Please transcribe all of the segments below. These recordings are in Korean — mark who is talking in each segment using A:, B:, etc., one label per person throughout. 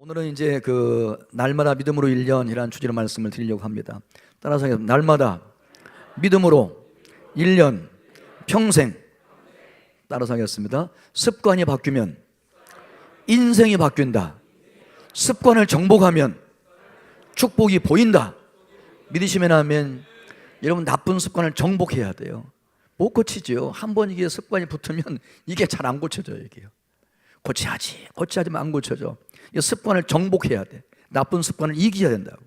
A: 오늘은 이제 날마다 믿음으로 1년이라는 주제로 말씀을 드리려고 합니다. 따라서 하겠습니다. 날마다 믿음으로 1년 평생. 따라서 하겠습니다. 습관이 바뀌면 인생이 바뀐다. 습관을 정복하면 축복이 보인다. 믿으시면 하면 여러분 나쁜 습관을 정복해야 돼요. 못 고치죠. 한 번 이게 습관이 붙으면 이게 잘 안 고쳐져요. 이게요. 고치하지만 안 고쳐져. 이 습관을 정복해야 돼. 나쁜 습관을 이겨야 된다고.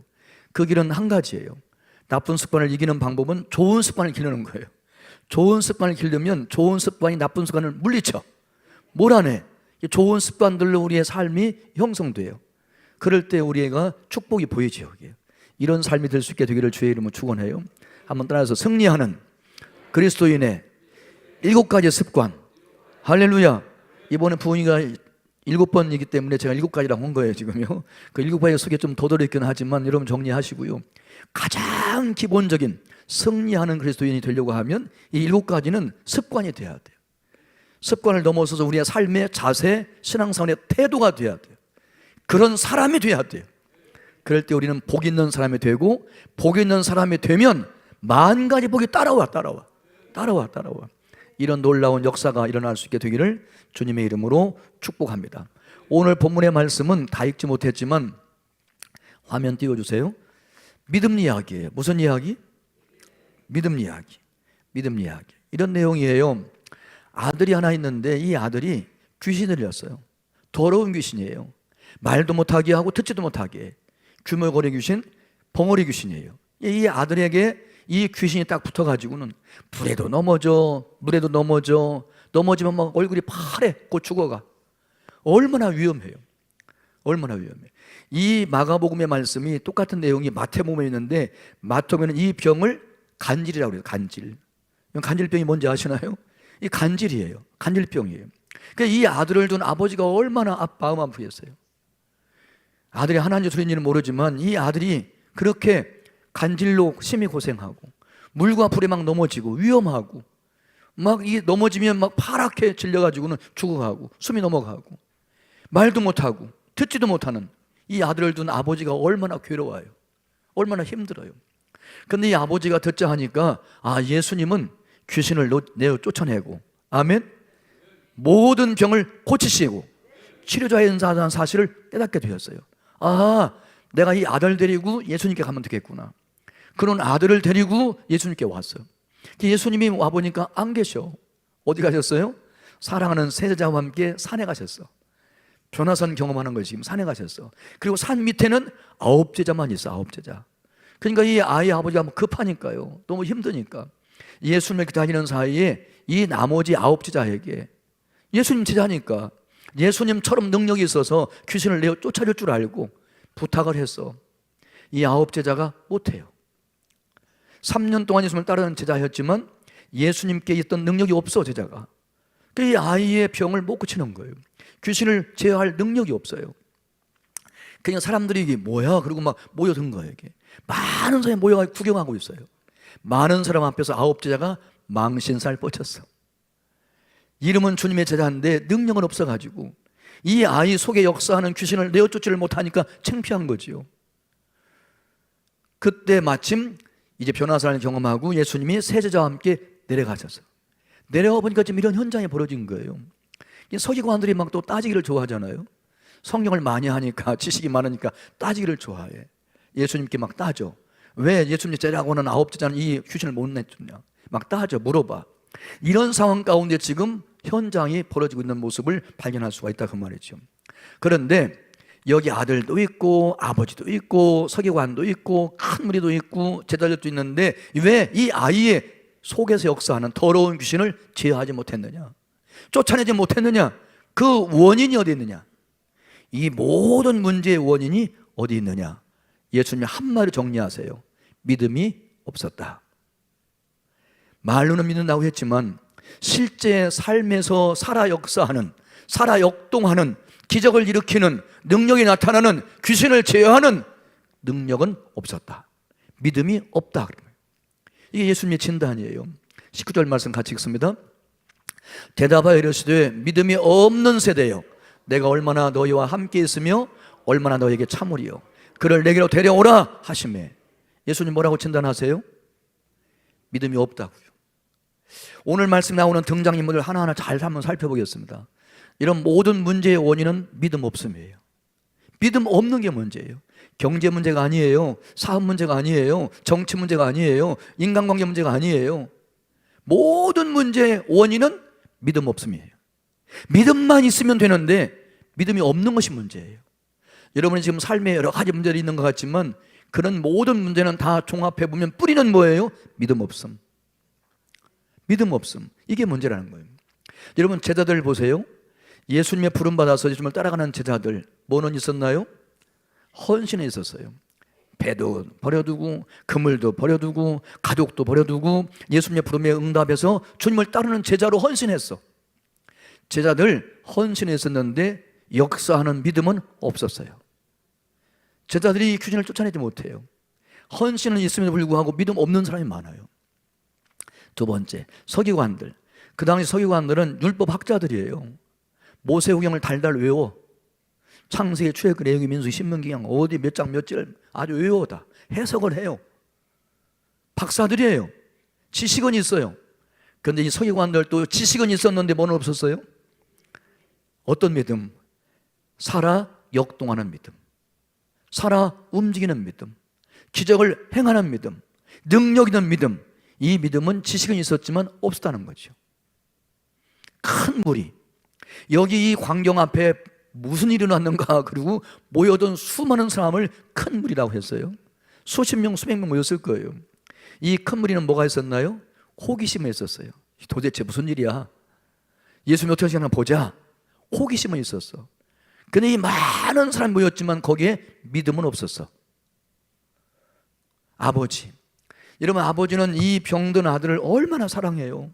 A: 그 길은 한 가지예요. 나쁜 습관을 이기는 방법은 좋은 습관을 기르는 거예요. 좋은 습관을 기르려면 좋은 습관이 나쁜 습관을 물리쳐 몰아내. 좋은 습관들로 우리의 삶이 형성돼요. 그럴 때 우리가 축복이 보이죠. 이런 삶이 될 수 있게 되기를 주의 이름으로 축원해요. 한번 따라서 승리하는 그리스도인의 7가지 습관. 할렐루야. 이번에 부흥이가 7번이기 때문에 제가 7가지라고 한 거예요, 지금요. 그 7가지 속에 좀 도드랬긴 하지만 여러분 정리하시고요. 가장 기본적인 승리하는 그리스도인이 되려고 하면 이 7가지는 습관이 돼야 돼요. 습관을 넘어서서 우리의 삶의 자세, 신앙생활의 태도가 돼야 돼요. 그런 사람이 돼야 돼요. 그럴 때 우리는 복 있는 사람이 되고, 복 있는 사람이 되면 10,000가지 복이 따라와. 이런 놀라운 역사가 일어날 수 있게 되기를 주님의 이름으로 축복합니다. 오늘 본문의 말씀은 다 읽지 못했지만 화면 띄워주세요. 믿음 이야기예요. 무슨 이야기? 믿음 이야기. 이런 내용이에요. 아들이 하나 있는데 이 아들이 귀신을 들렸어요. 더러운 귀신이에요. 말도 못하게 하고 듣지도 못하게. 규모거리 귀신, 벙어리 귀신이에요. 이 아들에게 이 귀신이 딱 붙어가지고는 불에도 넘어져, 물에도 넘어지면 막 얼굴이 파래, 곧 죽어가. 얼마나 위험해요. 이 마가복음의 말씀이 똑같은 내용이 마태복음에 있는데, 마태복음에는 이 병을 간질이라고 그래요. 간질병이 뭔지 아시나요? 이 간질이에요. 간질병이에요. 그러니까 이 아들을 둔 아버지가 얼마나 마음 아프겠어요. 아들이 하나인지 둘인지는 모르지만 이 아들이 그렇게 간질로 심히 고생하고 물과 불에 막 넘어지고 위험하고 막 이 넘어지면 막 파랗게 질려가지고는 죽어가고 숨이 넘어가고 말도 못하고 듣지도 못하는 이 아들을 둔 아버지가 얼마나 괴로워요. 얼마나 힘들어요. 근데 이 아버지가 듣자 하니까 예수님은 귀신을 내어 쫓아내고 아멘, 모든 병을 고치시고 치료자인 사실을 깨닫게 되었어요. 내가 이 아들 데리고 예수님께 가면 되겠구나. 그런 아들을 데리고 예수님께 왔어요. 예수님이 와보니까 안 계셔. 어디 가셨어요? 사랑하는 세자와 함께 산에 가셨어. 변화산 경험하는 거예요. 지금 산에 가셨어. 그리고 산 밑에는 9제자만 있어. 9제자. 그러니까 이 아이 아버지가 급하니까요. 너무 힘드니까 예수님을 기다리는 사이에 이 나머지 9제자에게, 예수님 제자니까 예수님처럼 능력이 있어서 귀신을 내어 쫓아줄 줄 알고 부탁을 했어. 이 9제자가 못해요. 3년 동안 예수님을 따르는 제자였지만 예수님께 있던 능력이 없어. 제자가. 이 아이의 병을 못 고치는 거예요. 귀신을 제어할 능력이 없어요. 그냥 사람들이 이게 뭐야? 그러고 막 모여든 거예요. 이게 많은 사람이 모여가 구경하고 있어요. 많은 사람 앞에서 9제자가 망신살 뻗쳤어. 이름은 주님의 제자인데 능력은 없어가지고 이 아이 속에 역사하는 귀신을 내어쫓지를 못하니까 창피한 거지요. 그때 마침 이제 변화산을 경험하고 예수님이 세제자와 함께 내려가셨어요. 내려가 보니까 지금 이런 현장이 벌어진 거예요. 서기관들이 막 또 따지기를 좋아하잖아요. 성경을 많이 하니까, 지식이 많으니까 따지기를 좋아해. 예수님께 막 따져. 왜 예수님 제자하고는 9제자는 이 귀신을 못 내쫓냐, 막 따져, 물어봐. 이런 상황 가운데 지금 현장이 벌어지고 있는 모습을 발견할 수가 있다, 그 말이죠. 그런데 여기 아들도 있고 아버지도 있고 서기관도 있고 큰 무리도 있고 제자들도 있는데 왜 이 아이의 속에서 역사하는 더러운 귀신을 제어하지 못했느냐, 쫓아내지 못했느냐? 그 원인이 어디 있느냐? 이 모든 문제의 원인이 어디 있느냐? 예수님이 한마디로 정리하세요. 믿음이 없었다. 말로는 믿는다고 했지만 실제 삶에서 살아 역사하는, 살아 역동하는, 기적을 일으키는, 능력이 나타나는, 귀신을 제어하는 능력은 없었다. 믿음이 없다. 이게 예수님의 진단이에요. 19절 말씀 같이 읽습니다. 대답하여 이르시되 믿음이 없는 세대여, 내가 얼마나 너희와 함께 있으며 얼마나 너에게 참으리요. 그를 내게로 데려오라 하시매. 예수님 뭐라고 진단하세요? 믿음이 없다고요. 오늘 말씀 나오는 등장인물들 하나하나 잘 한번 살펴보겠습니다. 이런 모든 문제의 원인은 믿음 없음이에요. 믿음 없는 게 문제예요. 경제 문제가 아니에요. 사업 문제가 아니에요. 정치 문제가 아니에요. 인간관계 문제가 아니에요. 모든 문제의 원인은 믿음 없음이에요. 믿음만 있으면 되는데 믿음이 없는 것이 문제예요. 여러분이 지금 삶에 여러 가지 문제들이 있는 것 같지만 그런 모든 문제는 다 종합해 보면 뿌리는 뭐예요? 믿음 없음. 믿음 없음. 이게 문제라는 거예요. 여러분 제자들 보세요. 예수님의 부름 받아서 예수님을 따라가는 제자들 뭐는 있었나요? 헌신에 있었어요. 배도 버려두고 그물도 버려두고 가족도 버려두고 예수님의 부름에 응답해서 주님을 따르는 제자로 헌신했어. 제자들 헌신에 있었는데 역사하는 믿음은 없었어요. 제자들이 귀신을 쫓아내지 못해요. 헌신은 있음에도 불구하고 믿음 없는 사람이 많아요. 두 번째, 서기관들. 그 당시 서기관들은 율법 학자들이에요. 모세오경을 달달 외워. 창세기, 출애굽, 레위기, 민수기, 신명기 어디 몇 장 몇 절 아주 외워다 해석을 해요. 박사들이에요. 지식은 있어요. 그런데 이 서기관들도 지식은 있었는데 뭐는 없었어요? 어떤 믿음? 살아 역동하는 믿음, 살아 움직이는 믿음, 기적을 행하는 믿음, 능력 있는 믿음. 이 믿음은 지식은 있었지만 없었다는 거죠. 큰 무리, 여기 이 광경 앞에 무슨 일이 일어났는가, 그리고 모여든 수많은 사람을 큰 무리라고 했어요. 수십 명, 수백 명 모였을 거예요. 이 큰 무리는 뭐가 있었나요? 호기심이 있었어요. 도대체 무슨 일이야? 예수님 어떻게 하나 보자. 호기심은 있었어. 근데 이 많은 사람이 모였지만 거기에 믿음은 없었어. 아버지, 여러분 아버지는 이 병든 아들을 얼마나 사랑해요.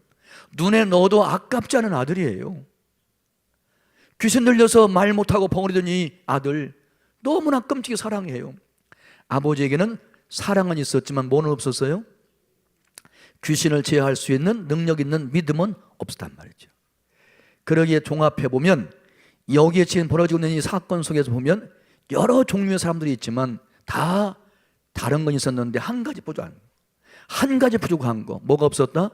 A: 눈에 넣어도 아깝지 않은 아들이에요. 귀신 들려서 말 못하고 벙어리던 이 아들 너무나 끔찍히 사랑해요. 아버지에게는 사랑은 있었지만 뭐는 없었어요? 귀신을 제어할 수 있는 능력 있는 믿음은 없었단 말이죠. 그러기에 종합해보면 여기에 지금 벌어지고 있는 이 사건 속에서 보면 여러 종류의 사람들이 있지만 다 다른 건 있었는데 한 가지 부족한 거 뭐가 없었다?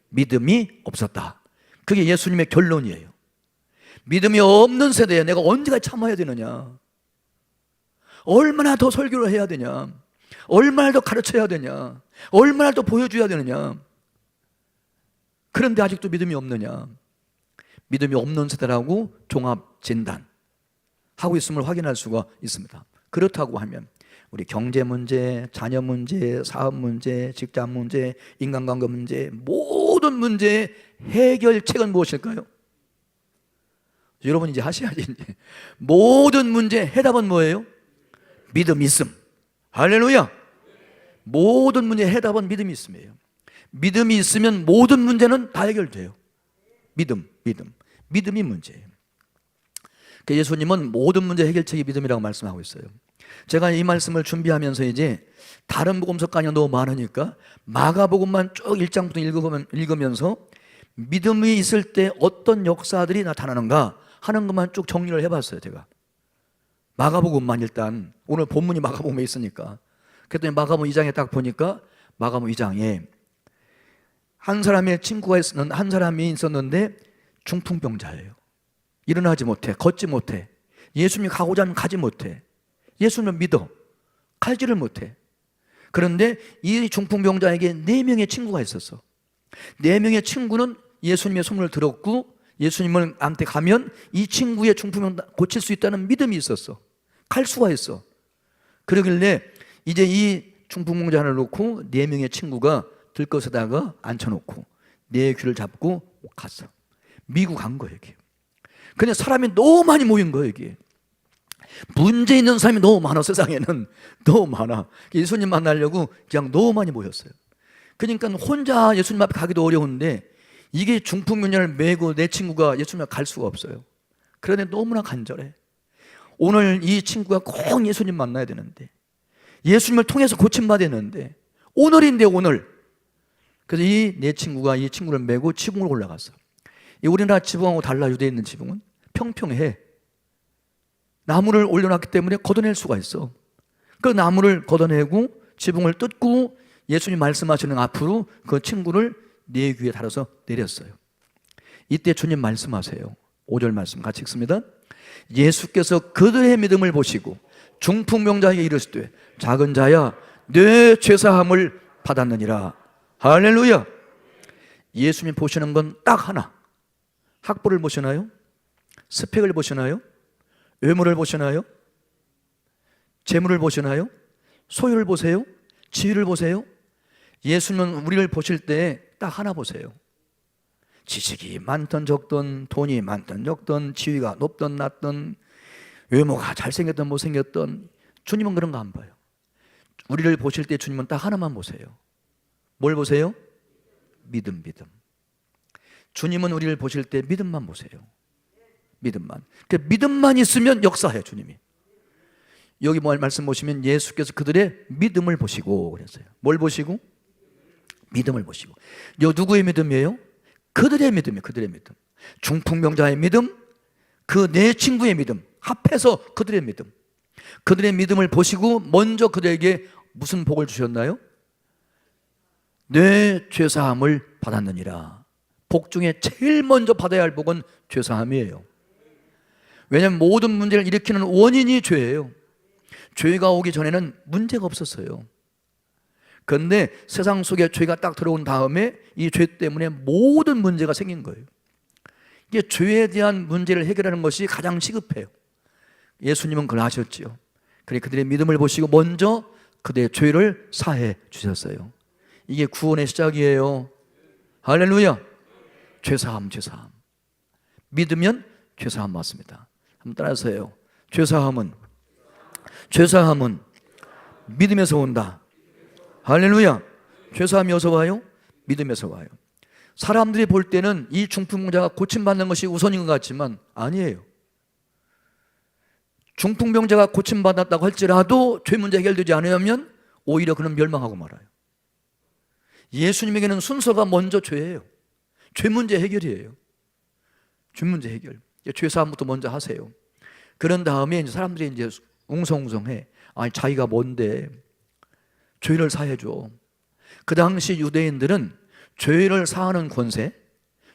A: 믿음이 없었다. 그게 예수님의 결론이에요. 믿음이 없는 세대에 내가 언제까지 참아야 되느냐, 얼마나 더 설교를 해야 되냐, 얼마나 더 가르쳐야 되냐, 얼마나 더 보여줘야 되느냐. 그런데 아직도 믿음이 없느냐. 믿음이 없는 세대라고 종합 진단 하고 있음을 확인할 수가 있습니다. 그렇다고 하면 우리 경제 문제, 자녀 문제, 사업 문제, 직장 문제, 인간관계 문제, 모든 문제의 해결책은 무엇일까요? 여러분 이제 하셔야지. 이제 모든 문제 해답은 뭐예요? 믿음 있음. 할렐루야. 모든 문제 해답은 믿음이 있음이에요. 믿음이 있으면 모든 문제는 다 해결돼요. 믿음이 문제예요. 그러니까 예수님은 모든 문제 해결책이 믿음이라고 말씀하고 있어요. 제가 이 말씀을 준비하면서 이제 다른 복음서까지 너무 많으니까 마가복음만 쭉 1장부터 읽으면서 믿음이 있을 때 어떤 역사들이 나타나는가 하는 것만 쭉 정리를 해봤어요. 제가 마가복음만 일단 오늘 본문이 마가복음에 있으니까 그랬더니 마가복음 2장에 딱 보니까 마가복음 2장에 한 사람의 친구가 한 사람이 있었는데 중풍병자예요. 일어나지 못해, 걷지 못해, 예수님이 가고자 하면 가지 못해, 예수님을 믿어 갈지를 못해. 그런데 이 중풍병자에게 4명의 친구가 있었어. 4명의 친구는 예수님의 소문을 들었고 예수님한테 가면 이 친구의 중풍병 고칠 수 있다는 믿음이 있었어. 갈 수가 있어. 그러길래 이제 이 중풍병자를 놓고 4명의 친구가 들것에다가 앉혀놓고 내 귀를 잡고 갔어. 미국 간 거예요. 여기. 근데 사람이 너무 많이 모인 거예요. 여기. 문제 있는 사람이 너무 많아. 세상에는 너무 많아. 예수님 만나려고 그냥 너무 많이 모였어요. 그러니까 혼자 예수님 앞에 가기도 어려운데 이게 중풍병자를 메고 내 친구가 예수님 앞에 갈 수가 없어요. 그런데 너무나 간절해. 오늘 이 친구가 꼭 예수님 만나야 되는데, 예수님을 통해서 고침받아야 되는데, 오늘인데 오늘. 그래서 이 내 친구가 이 친구를 메고 지붕으로 올라갔어. 이 우리나라 지붕하고 달라. 유대에 있는 지붕은 평평해. 나무를 올려놨기 때문에 걷어낼 수가 있어. 그 나무를 걷어내고 지붕을 뜯고 예수님 말씀하시는 앞으로 그 친구를 내 귀에 달아서 내렸어요. 이때 주님 말씀하세요. 5절 말씀 같이 읽습니다. 예수께서 그들의 믿음을 보시고 중풍병자에게 이르시되 작은 자야 내 죄사함을 받았느니라. 할렐루야. 예수님 보시는 건 딱 하나. 학벌을 보시나요? 스펙을 보시나요? 외모를 보시나요? 재물을 보시나요? 소유를 보세요? 지위를 보세요? 예수님은 우리를 보실 때 딱 하나 보세요. 지식이 많든 적든, 돈이 많든 적든, 지위가 높든 낮든, 외모가 잘생겼든 못생겼든, 주님은 그런 거 안 봐요. 우리를 보실 때 주님은 딱 하나만 보세요. 뭘 보세요? 믿음. 주님은 우리를 보실 때 믿음만 보세요. 믿음만. 그 믿음만 있으면 역사해요, 주님이. 여기 말씀 보시면 예수께서 그들의 믿음을 보시고 그랬어요. 뭘 보시고? 믿음을 보시고. 요 누구의 믿음이에요? 그들의 믿음이에요. 그들의 믿음. 중풍병자의 믿음, 그 내 친구의 믿음, 합해서 그들의 믿음. 그들의 믿음을 보시고 먼저 그들에게 무슨 복을 주셨나요? 내 죄사함을 받았느니라. 복 중에 제일 먼저 받아야 할 복은 죄사함이에요. 왜냐하면 모든 문제를 일으키는 원인이 죄예요. 죄가 오기 전에는 문제가 없었어요. 그런데 세상 속에 죄가 딱 들어온 다음에 이 죄 때문에 모든 문제가 생긴 거예요. 이게 죄에 대한 문제를 해결하는 것이 가장 시급해요. 예수님은 그걸 아셨지요. 그래 그들의 믿음을 보시고 먼저 그들의 죄를 사해 주셨어요. 이게 구원의 시작이에요. 할렐루야. 죄사함. 믿으면 죄사함 맞습니다. 한번 따라하세요. 죄사함은 믿음에서 온다. 할렐루야. 죄사함이 어디서 와요? 믿음에서 와요. 사람들이 볼 때는 이 중풍병자가 고침받는 것이 우선인 것 같지만 아니에요. 중풍병자가 고침받았다고 할지라도 죄 문제 해결되지 않으면 오히려 그는 멸망하고 말아요. 예수님에게는 순서가 먼저 죄예요. 죄 문제 해결이에요. 죄 문제 해결. 죄사함부터 먼저 하세요. 그런 다음에 이제 사람들이 이제 웅성웅성해. 아니 자기가 뭔데 죄를 사해줘. 그 당시 유대인들은 죄를 사하는 권세,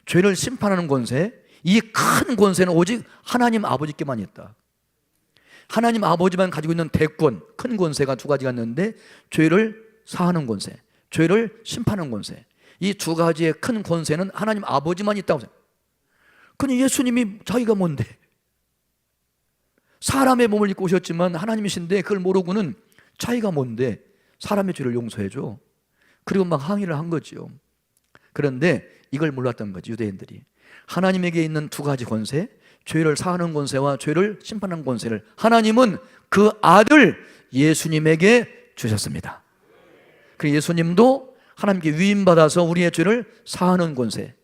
A: 죄를 심판하는 권세, 이 큰 권세는 오직 하나님 아버지께만 있다. 하나님 아버지만 가지고 있는 대권, 큰 권세가 두 가지가 있는데 죄를 사하는 권세, 죄를 심판하는 권세, 이 두 가지의 큰 권세는 하나님 아버지만 있다고 생각해요. 근데 예수님이 자기가 뭔데? 사람의 몸을 입고 오셨지만 하나님이신데 그걸 모르고는 자기가 뭔데 사람의 죄를 용서해줘. 그리고 막 항의를 한 거죠. 그런데 이걸 몰랐던 거지 유대인들이. 하나님에게 있는 두 가지 권세, 죄를 사하는 권세와 죄를 심판하는 권세를 하나님은 그 아들 예수님에게 주셨습니다. 그래서 예수님도 하나님께 위임받아서 우리의 죄를 사하는 권세,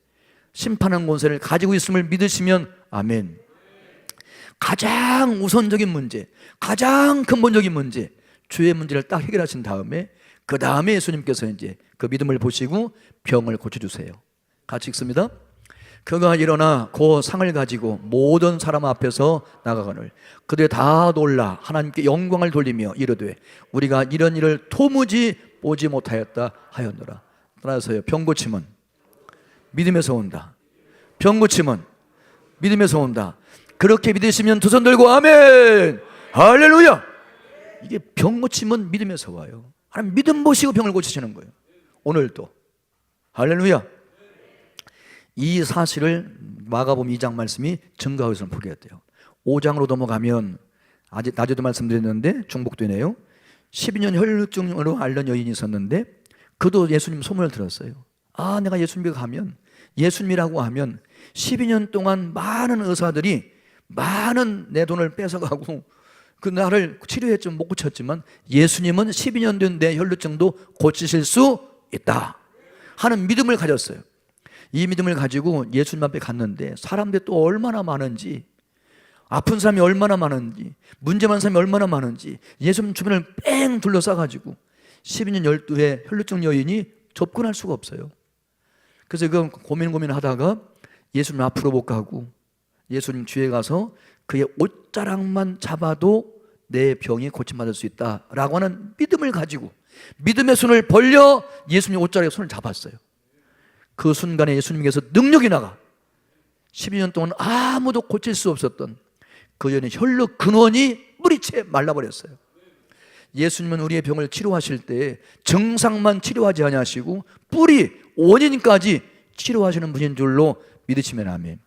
A: 심판하는 권세를 가지고 있음을 믿으시면 아멘. 가장 우선적인 문제, 가장 근본적인 문제, 죄의 문제를 딱 해결하신 다음에 그 다음에 예수님께서 이제 그 믿음을 보시고 병을 고쳐주세요. 같이 읽습니다. 그가 일어나 그 상을 가지고 모든 사람 앞에서 나가거늘 그들이 다 놀라 하나님께 영광을 돌리며 이르되 우리가 이런 일을 도무지 보지 못하였다 하였노라. 따라서요. 병 고침은 믿음에서 온다. 병 고침은 믿음에서 온다. 그렇게 믿으시면 두 손 들고 아멘. 할렐루야. 이게 병 고침은 믿음에서 와요. 하나님 믿음 보시고 병을 고치시는 거예요. 오늘도 할렐루야. 이 사실을 마가복음 2장 말씀이 증거하고 있음을 보게 돼요. 5장으로 넘어가면 낮에도 말씀드렸는데 중복되네요. 12년 혈루증으로 앓는 여인이 있었는데 그도 예수님 소문을 들었어요. 아, 내가 예수님께 가면, 예수님이라고 하면 12년 동안 많은 의사들이 많은 내 돈을 뺏어가고 그 나를 치료했지만 못 고쳤지만 예수님은 12년 된 내 혈루증도 고치실 수 있다 하는 믿음을 가졌어요. 이 믿음을 가지고 예수님 앞에 갔는데 사람들이 또 얼마나 많은지, 아픈 사람이 얼마나 많은지, 문제 많은 사람이 얼마나 많은지 예수님 주변을 뺑 둘러싸가지고 12년 12회 혈루증 여인이 접근할 수가 없어요. 그래서 그 고민하다가 예수님 앞으로 못 가고 예수님 뒤에 가서 그의 옷자락만 잡아도 내 병이 고침받을 수 있다라고 하는 믿음을 가지고 믿음의 손을 벌려 예수님 옷자락에 손을 잡았어요. 그 순간에 예수님께서 능력이 나가 12년 동안 아무도 고칠 수 없었던 그 여인의 혈루 근원이 뿌리채 말라버렸어요. 예수님은 우리의 병을 치료하실 때 증상만 치료하지 아니하시고 뿌리, 원인까지 치료하시는 분인 줄로 믿으시면 아멘.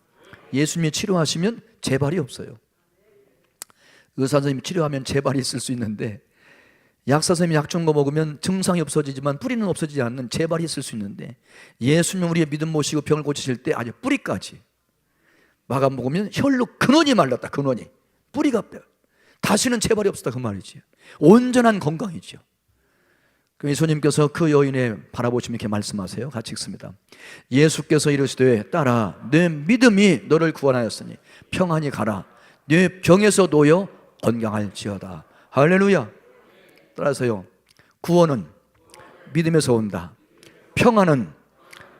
A: 예수님이 치료하시면 재발이 없어요. 의사 선생님이 치료하면 재발이 있을 수 있는데, 약사 선생님이 약 준 거 먹으면 증상이 없어지지만 뿌리는 없어지지 않는 재발이 있을 수 있는데, 예수님은 우리의 믿음 모시고 병을 고치실 때 아주 뿌리까지 마감먹으면 혈로 근원이 말랐다. 근원이 뿌리가 다시는 재발이 없었다 그 말이지. 온전한 건강이죠. 그 예수님께서 그 여인을 바라보시며 이렇게 말씀하세요. 같이 읽습니다. 예수께서 이르시되 딸아 내 믿음이 너를 구원하였으니 평안히 가라. 내 병에서 놓여 건강할지어다. 할렐루야. 따라서요, 구원은 믿음에서 온다. 평안은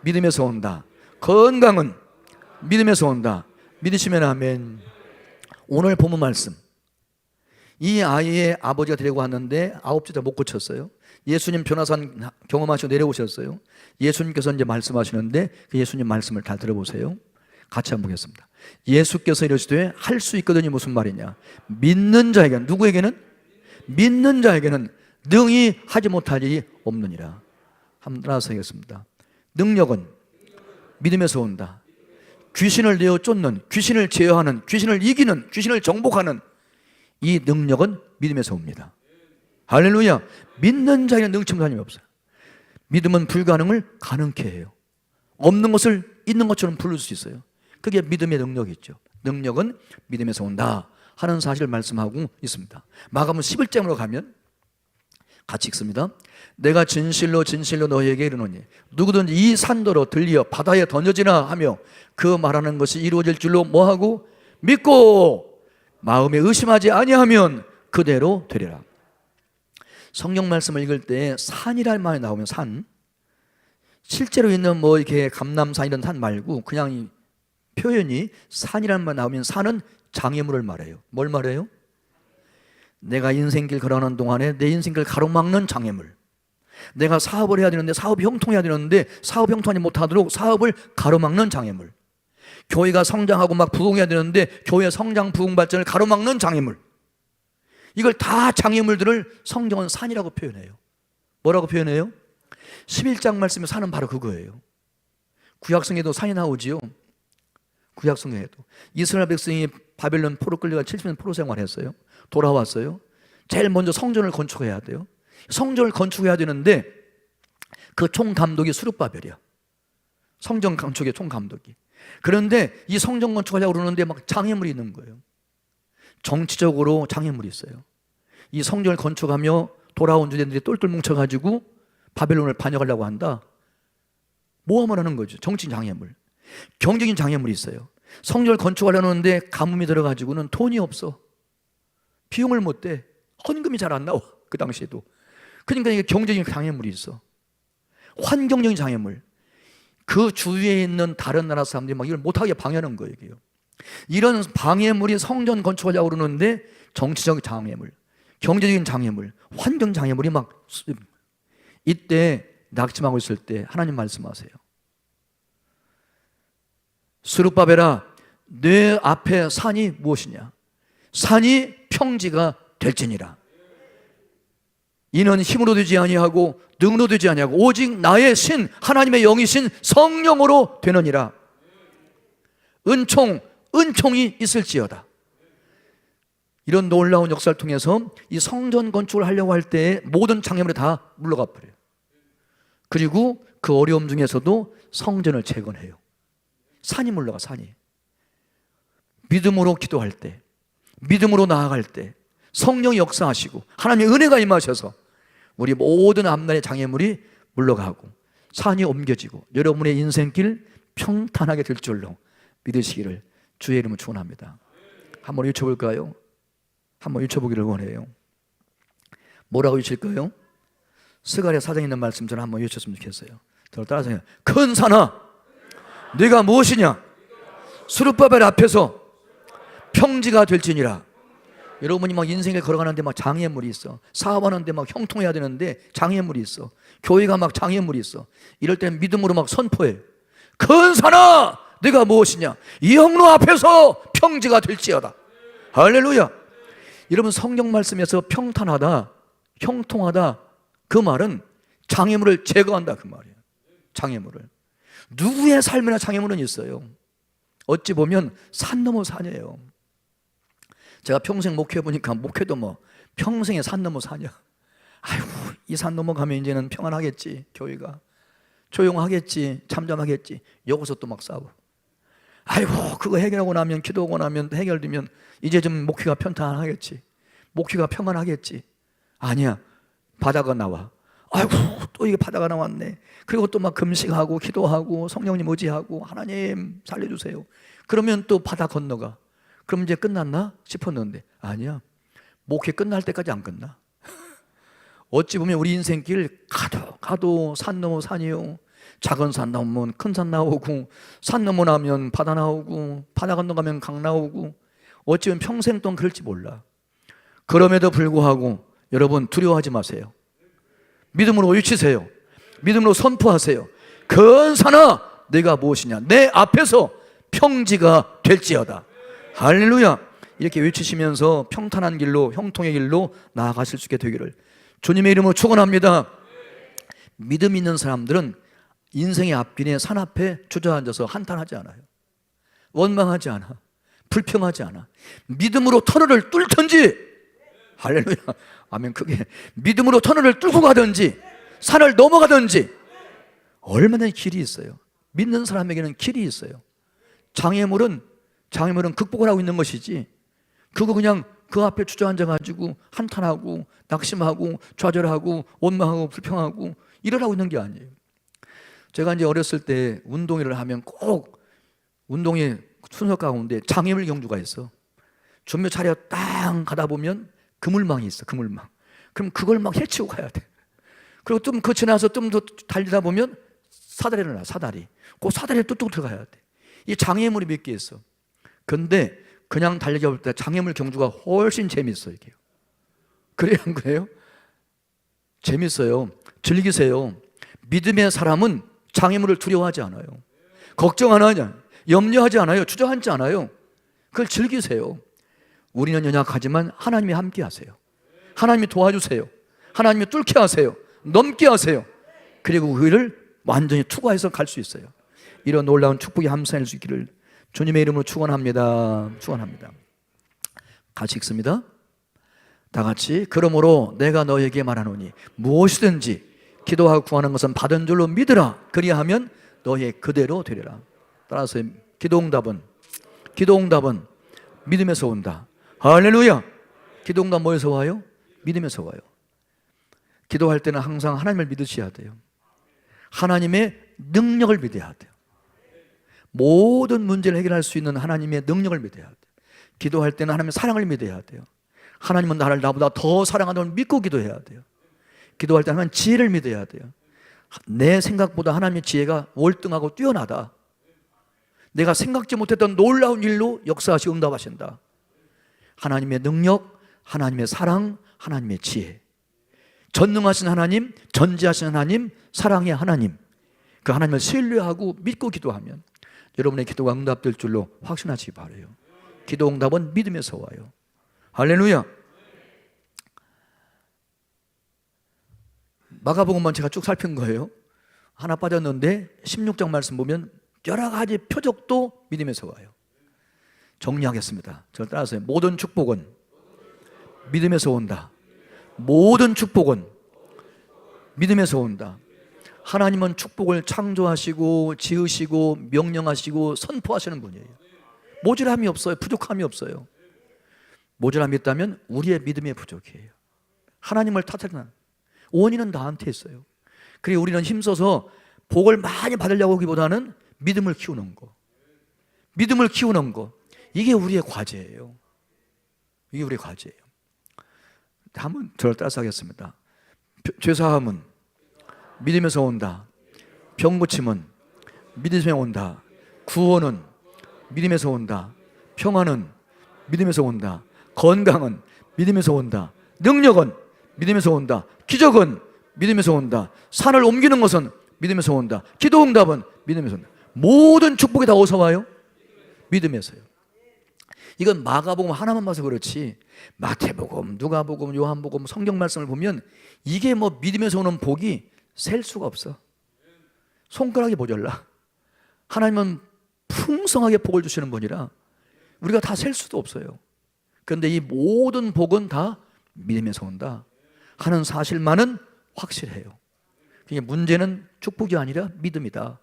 A: 믿음에서 온다. 건강은 믿음에서 온다. 믿으시면 아멘. 오늘 본문 말씀, 이 아이의 아버지가 데리고 왔는데 9주째 못 고쳤어요. 예수님 변화산 경험하시고 내려오셨어요. 예수님께서 이제 말씀하시는데 그 예수님 말씀을 잘 들어보세요. 같이 한번 보겠습니다. 예수께서 이러시되 할 수 있거든이 무슨 말이냐? 믿는 자에게는, 누구에게는? 믿는 자에게는 능히 하지 못할 일이 없느니라. 한번 따라서 하겠습니다. 능력은 믿음에서 온다. 귀신을 내어 쫓는, 귀신을 제어하는, 귀신을 이기는, 귀신을 정복하는 이 능력은 믿음에서 옵니다. 할렐루야. 믿는 자에게는 능치 못한 일이 없어요. 믿음은 불가능을 가능케 해요. 없는 것을 있는 것처럼 부를 수 있어요. 그게 믿음의 능력이죠. 능력은 믿음에서 온다 하는 사실을 말씀하고 있습니다. 마가복음 11장으로 가면 같이 읽습니다. 내가 진실로 진실로 너희에게 이르노니 누구든지 이 산더러 들리어 바다에 던져지나 하며 그 말하는 것이 이루어질 줄로 뭐하고 믿고 마음에 의심하지 아니하면 그대로 되리라. 성경 말씀을 읽을 때 산이라는 말이 나오면 산, 실제로 있는 뭐 이렇게 감남산 이런 산 말고 그냥 이 표현이 산이라는 말 나오면 산은 장애물을 말해요. 뭘 말해요? 내가 인생길 걸어가는 동안에 내 인생길 가로막는 장애물. 내가 사업을 해야 되는데 사업이 형통해야 되는데 사업 형통하지 못하도록 사업을 가로막는 장애물. 교회가 성장하고 막 부흥해야 되는데 교회 성장 부흥 발전을 가로막는 장애물. 이걸 다 장애물들을 성경은 산이라고 표현해요. 뭐라고 표현해요? 11장 말씀에 산은 바로 그거예요. 구약성에도 산이 나오지요. 구약성에도 이스라엘 백성이 바벨론 포로 끌려가 70년 포로 생활했어요. 돌아왔어요. 제일 먼저 성전을 건축해야 돼요. 성전을 건축해야 되는데 그 총감독이 스룹바벨이야. 성전 건축의 총감독이. 그런데 이 성전 건축하려고 그러는데 막 장애물이 있는 거예요. 정치적으로 장애물이 있어요. 이 성전을 건축하며 돌아온 유대인들이 똘똘 뭉쳐가지고 바벨론을 반역하려고 한다. 모함을 하는 거죠. 정치인 장애물. 경제적인 장애물이 있어요. 성전을 건축하려는데 가뭄이 들어가지고는 돈이 없어. 비용을 못 대. 헌금이 잘 안 나와. 그 당시에도. 그러니까 이게 경제적인 장애물이 있어. 환경적인 장애물. 그 주위에 있는 다른 나라 사람들이 막 이걸 못하게 방해하는 거예요. 이런 방해물이 성전 건축하려고 그러는데 정치적인 장애물, 경제적인 장애물, 환경 장애물이 막 이때 낙심하고 있을 때 하나님 말씀하세요. 스룹바벨아, 내 앞에 산이 무엇이냐? 산이 평지가 될지니라. 이는 힘으로 되지 아니하고 능으로 되지 아니하고 오직 나의 신 하나님의 영이신 성령으로 되느니라. 은총이 있을지어다. 이런 놀라운 역사를 통해서 이 성전 건축을 하려고 할 때 모든 장애물이 다 물러가 버려요. 그리고 그 어려움 중에서도 성전을 재건해요. 산이 물러가. 산이 믿음으로 기도할 때, 믿음으로 나아갈 때 성령이 역사하시고 하나님의 은혜가 임하셔서 우리 모든 앞날의 장애물이 물러가고 산이 옮겨지고 여러분의 인생길 평탄하게 될 줄로 믿으시기를 주의 이름으로 축원합니다. 한번 외쳐볼까요? 한번 외쳐보기를 원해요. 뭐라고 외칠까요? 스가랴 사장에 있는 말씀처럼 한번 외쳤으면 좋겠어요. 저를 따라서 해요. 큰 산아, 네가 무엇이냐? 스룹바벨 앞에서 평지가 될지니라. 여러분이 막 인생에 걸어가는데 막 장애물이 있어. 사업하는데 막 형통해야 되는데 장애물이 있어. 교회가 막 장애물이 있어. 이럴 때는 믿음으로 막 선포해. 큰 산아, 네가 무엇이냐? 이 형로 앞에서 평지가 될지어다. 할렐루야. 여러분, 성경 말씀에서 평탄하다, 형통하다, 그 말은 장애물을 제거한다, 그 말이에요. 장애물을. 누구의 삶이나 장애물은 있어요. 어찌 보면 산 넘어 산이에요. 제가 평생 목회해 보니까 목회도 뭐 평생에 산 넘어 산이야. 아이고, 이 산 넘어가면 이제는 평안하겠지, 교회가 조용하겠지, 잠잠하겠지. 여기서 또 막 싸워. 아이고, 그거 해결하고 나면, 기도하고 나면, 해결되면 이제 좀 목회가 평탄하겠지, 목회가 평안하겠지. 아니야, 바다가 나와. 아이고, 또 이게 바다가 나왔네. 그리고 또 막 금식하고 기도하고 성령님 의지하고 하나님 살려주세요. 그러면 또 바다 건너가. 그럼 이제 끝났나 싶었는데 아니야, 목회 끝날 때까지 안 끝나. 어찌 보면 우리 인생길 가도 산 넘어 산이요. 작은 산 넘으면 큰 산 나오고, 산 넘어 나면 바다 나오고, 바다 건너가면 강 나오고. 어찌 보면 평생 동안 그럴지 몰라. 그럼에도 불구하고 여러분, 두려워하지 마세요. 믿음으로 외치세요. 믿음으로 선포하세요. 큰 산아, 네가 무엇이냐? 내 앞에서 평지가 될지어다. 할렐루야. 이렇게 외치시면서 평탄한 길로, 형통의 길로 나아가실 수 있게 되기를 주님의 이름으로 축원합니다. 믿음 있는 사람들은 인생의 앞길에 산 앞에 주저앉아서 한탄하지 않아요. 원망하지 않아. 불평하지 않아. 믿음으로 터널을 뚫든지, 할렐루야, 아멘, 크게, 믿음으로 터널을 뚫고 가든지 산을 넘어가든지 얼마나 길이 있어요. 믿는 사람에게는 길이 있어요. 장애물은 극복을 하고 있는 것이지, 그거 그냥 그 앞에 주저앉아가지고 한탄하고 낙심하고 좌절하고 원망하고 불평하고 이러라고 있는 게 아니에요. 제가 이제 어렸을 때 운동회를 하면 꼭 운동회 순서 가운데 장애물 경주가 있어. 준비 차려 딱 가다 보면 그물망이 있어, 그물망. 그럼 그걸 막 헤치고 가야 돼. 그리고 좀 그 지나서 좀 더 달리다 보면 사다리를 놔, 사다리. 그 사다리에 뚝뚝 들어가야 돼. 이 장애물이 몇 개 있어. 근데 그냥 달리기 할 때 장애물 경주가 훨씬 재밌어요, 이게요. 그래요, 안 그래요? 재밌어요. 즐기세요. 믿음의 사람은 장애물을 두려워하지 않아요. 걱정 안 하냐, 염려하지 않아요. 주저앉지 않아요. 그걸 즐기세요. 우리는 연약하지만 하나님이 함께 하세요. 하나님이 도와주세요. 하나님이 뚫게 하세요. 넘게 하세요. 그리고 그를 완전히 투과해서 갈 수 있어요. 이런 놀라운 축복이 함께할 수 있기를 주님의 이름으로 축원합니다. 축원합니다. 같이 읽습니다. 다 같이. 그러므로 내가 너에게 말하노니 무엇이든지 기도하고 구하는 것은 받은 줄로 믿으라. 그리하면 너의 그대로 되리라. 따라서 기도응답은 믿음에서 온다. 할렐루야. 기도응답 뭐에서 와요? 믿음에서 와요. 기도할 때는 항상 하나님을 믿으셔야 돼요. 하나님의 능력을 믿어야 돼요. 모든 문제를 해결할 수 있는 하나님의 능력을 믿어야 돼요. 기도할 때는 하나님의 사랑을 믿어야 돼요. 하나님은 나를 나보다 더 사랑한다는 걸 믿고 기도해야 돼요. 기도할 때 하나님 지혜를 믿어야 돼요. 내 생각보다 하나님의 지혜가 월등하고 뛰어나다. 내가 생각지 못했던 놀라운 일로 역사하시고 응답하신다. 하나님의 능력, 하나님의 사랑, 하나님의 지혜. 전능하신 하나님, 전지하신 하나님, 사랑의 하나님. 그 하나님을 신뢰하고 믿고 기도하면 여러분의 기도가 응답될 줄로 확신하시기 바라요. 기도 응답은 믿음에서 와요. 할렐루야. 마가복음만 제가 쭉 살핀 거예요. 하나 빠졌는데 16장 말씀 보면 여러 가지 표적도 믿음에서 와요. 정리하겠습니다. 저를 따라서요. 모든 축복은 믿음에서 온다. 모든 축복은 믿음에서 온다. 하나님은 축복을 창조하시고 지으시고 명령하시고 선포하시는 분이에요. 모자람이 없어요. 부족함이 없어요. 모자람이 있다면 우리의 믿음의 부족이에요. 하나님을 탓하는 원인은 나한테 있어요. 그리고 우리는 힘써서 복을 많이 받으려고 하기보다는 믿음을 키우는 거. 믿음을 키우는 거. 이게 우리의 과제예요. 이게 우리의 과제예요. 한번 저를 따라서 하겠습니다. 죄사함은 믿음에서 온다. 병 고침은 믿음에서 온다. 구원은 믿음에서 온다. 평안은 믿음에서 온다. 건강은 믿음에서 온다. 능력은 믿음에서 온다. 기적은 믿음에서 온다. 산을 옮기는 것은 믿음에서 온다. 기도 응답은 믿음에서 온다. 모든 축복이 다 어디서 와요? 믿음에서요. 이건 마가복음 하나만 봐서 그렇지 마태복음, 누가복음, 요한복음 성경 말씀을 보면 이게 뭐 믿음에서 오는 복이 셀 수가 없어. 손가락이 모자라. 하나님은 풍성하게 복을 주시는 분이라 우리가 다 셀 수도 없어요. 그런데 이 모든 복은 다 믿음에서 온다 하는 사실만은 확실해요. 그게 문제는 축복이 아니라 믿음이다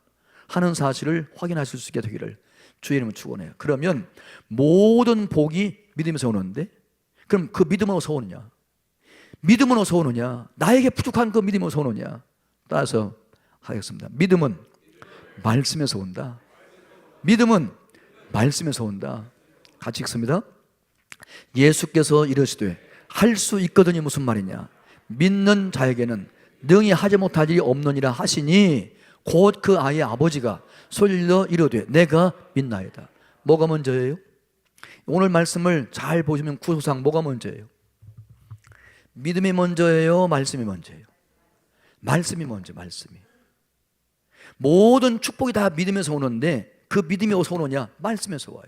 A: 하는 사실을 확인하실 수 있게 되기를 주의 이름으로 축원해요. 그러면 모든 복이 믿음에서 오는데 그럼 그 믿음은 어디서 오느냐? 믿음은 어디서 오느냐? 나에게 부족한 그 믿음은 어디서 오느냐? 따라서 하겠습니다. 믿음은 말씀에서 온다. 믿음은 말씀에서 온다. 같이 읽습니다. 예수께서 이르시되 할 수 있거든이 무슨 말이냐? 믿는 자에게는 능히 하지 못할 일이 없느니라 하시니 곧 그 아이의 아버지가 소리로 이르되 내가 믿나이다. 뭐가 먼저예요? 오늘 말씀을 잘 보시면 구조상 뭐가 먼저예요? 믿음이 먼저예요? 말씀이 먼저예요? 말씀이 먼저. 말씀이. 모든 축복이 다 믿음에서 오는데 그 믿음이 어디서 오느냐? 말씀에서 와요.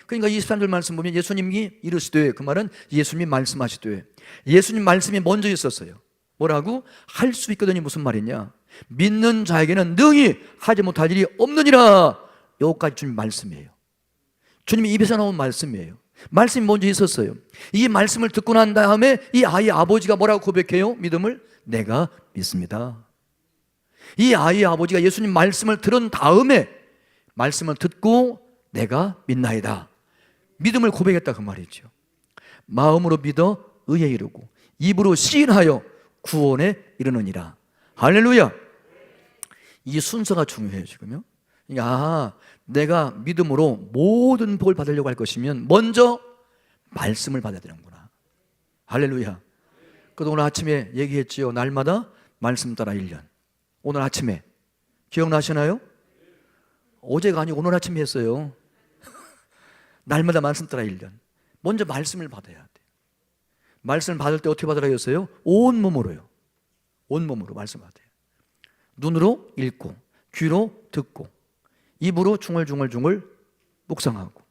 A: 그러니까 23절 말씀 보면 예수님이 이르시되, 그 말은 예수님이 말씀하시되, 예수님 말씀이 먼저 있었어요. 뭐라고? 할 수 있거든이 무슨 말이냐? 믿는 자에게는 능히 하지 못할 일이 없느니라. 여기까지 주님 말씀이에요. 주님이 입에서 나온 말씀이에요. 말씀이 먼저 있었어요. 이 말씀을 듣고 난 다음에 이 아이의 아버지가 뭐라고 고백해요? 믿음을? 내가 믿습니다. 이 아이의 아버지가 예수님 말씀을 들은 다음에 말씀을 듣고 내가 믿나이다. 믿음을 고백했다 그 말이죠. 마음으로 믿어 의에 이르고 입으로 시인하여 구원에 이르느니라. 할렐루야. 이 순서가 중요해요 지금요. 내가 믿음으로 모든 복을 받으려고 할 것이면 먼저 말씀을 받아야 되는구나. 할렐루야. 그래서 오늘 아침에 얘기했지요. 날마다 말씀 따라 1년. 오늘 아침에 기억나시나요? 어제가 아니고 오늘 아침에 했어요. 날마다 말씀 따라 1년. 먼저 말씀을 받아야 돼. 말씀을 받을 때 어떻게 받으라 했어요? 온 몸으로요. 온 몸으로 말씀 받아요. 눈으로 읽고 귀로 듣고 입으로 중얼중얼 묵상하고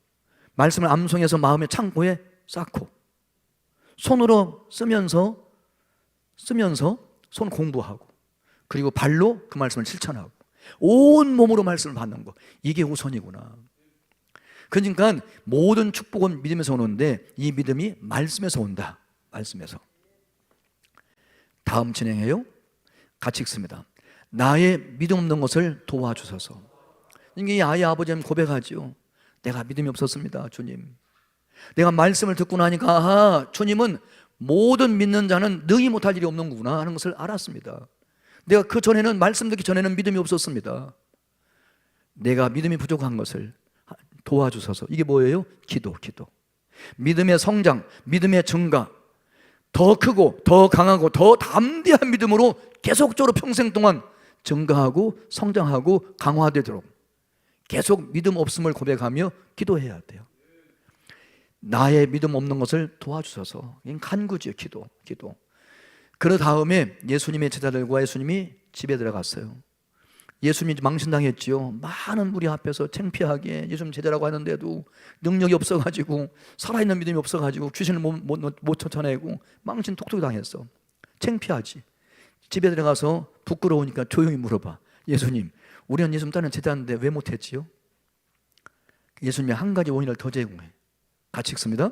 A: 말씀을 암송해서 마음의 창고에 쌓고 손으로 쓰면서 손 공부하고 그리고 발로 그 말씀을 실천하고 온 몸으로 말씀을 받는 거, 이게 우선이구나. 그러니까 모든 축복은 믿음에서 오는데 이 믿음이 말씀에서 온다. 말씀에서. 다음 진행해요. 같이 읽습니다. 나의 믿음 없는 것을 도와주소서. 이 아이의 아버지는 고백하죠. 내가 믿음이 없었습니다 주님. 내가 말씀을 듣고 나니까 주님은 모든 믿는 자는 능히 못할 일이 없는 거구나 하는 것을 알았습니다. 내가 그 전에는 말씀 듣기 전에는 믿음이 없었습니다. 내가 믿음이 부족한 것을 도와주소서. 이게 뭐예요? 기도. 믿음의 성장, 믿음의 증가, 더 크고 더 강하고 더 담대한 믿음으로 계속적으로 평생 동안 증가하고 성장하고 강화되도록 계속 믿음 없음을 고백하며 기도해야 돼요. 나의 믿음 없는 것을 도와주소서. 이건 간구지요. 기도. 그 다음에 예수님의 제자들과 예수님이 집에 들어갔어요. 예수님이 망신당했지요. 많은 무리 앞에서 창피하게 예수님 제자라고 하는데도 능력이 없어가지고 살아있는 믿음이 없어가지고 귀신을 못 쫓아내고 망신 톡톡 당했어. 창피하지. 집에 들어가서 부끄러우니까 조용히 물어봐. 예수님, 우리는 예수님 따르는 제자인데 왜 못했지요? 예수님이 한 가지 원인을 더 제공해. 같이 읽습니다.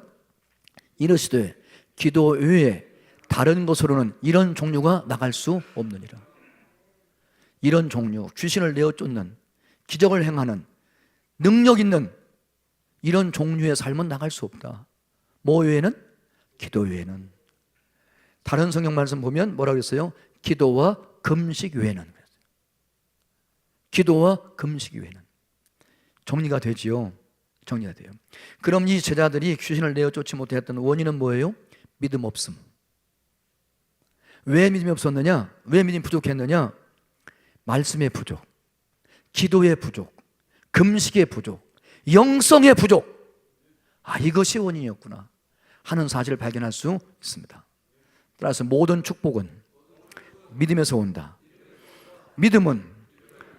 A: 이르시되 기도 외에 다른 것으로는 이런 종류가 나갈 수 없느니라. 이런 종류, 귀신을 내어 쫓는, 기적을 행하는, 능력 있는 이런 종류의 삶은 나갈 수 없다. 뭐 외에는? 기도 외에는. 다른 성경 말씀 보면 뭐라고 했어요? 기도와 금식 외에는. 기도와 금식 외에는. 정리가 되지요. 정리가 돼요. 그럼 이 제자들이 귀신을 내어 쫓지 못했던 원인은 뭐예요? 믿음 없음. 왜 믿음이 없었느냐? 왜 믿음이 부족했느냐? 말씀의 부족, 기도의 부족, 금식의 부족, 영성의 부족. 아, 이것이 원인이었구나 하는 사실을 발견할 수 있습니다. 따라서 모든 축복은 믿음에서 온다. 믿음은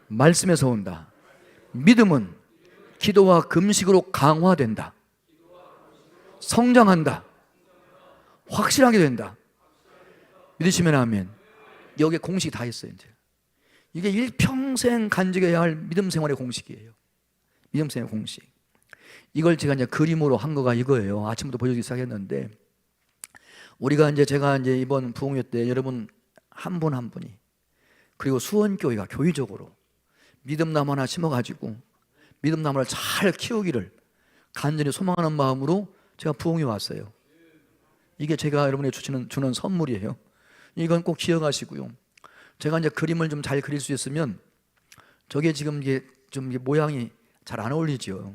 A: 말씀에서 온다. 믿음은 기도와 금식으로 강화된다. 성장한다. 확실하게 된다. 믿으시면 아멘. 여기에 공식이 다 있어요. 이제 이게 일평생 간직해야 할 믿음 생활의 공식이에요. 믿음 생활의 공식. 이걸 제가 이제 그림으로 한 거가 이거예요. 아침부터 보여주기 시작했는데, 우리가 이제 제가 이제 이번 부흥회 때 여러분 한 분 한 분이, 그리고 수원교회가 교회적으로 믿음나무 하나 심어가지고 믿음나무를 잘 키우기를 간절히 소망하는 마음으로 제가 부흥회 왔어요. 이게 제가 여러분에게 주는 선물이에요. 이건 꼭 기억하시고요. 제가 이제 그림을 좀 잘 그릴 수 있으면, 저게 지금 이게 좀 이게 모양이 잘 안 어울리죠.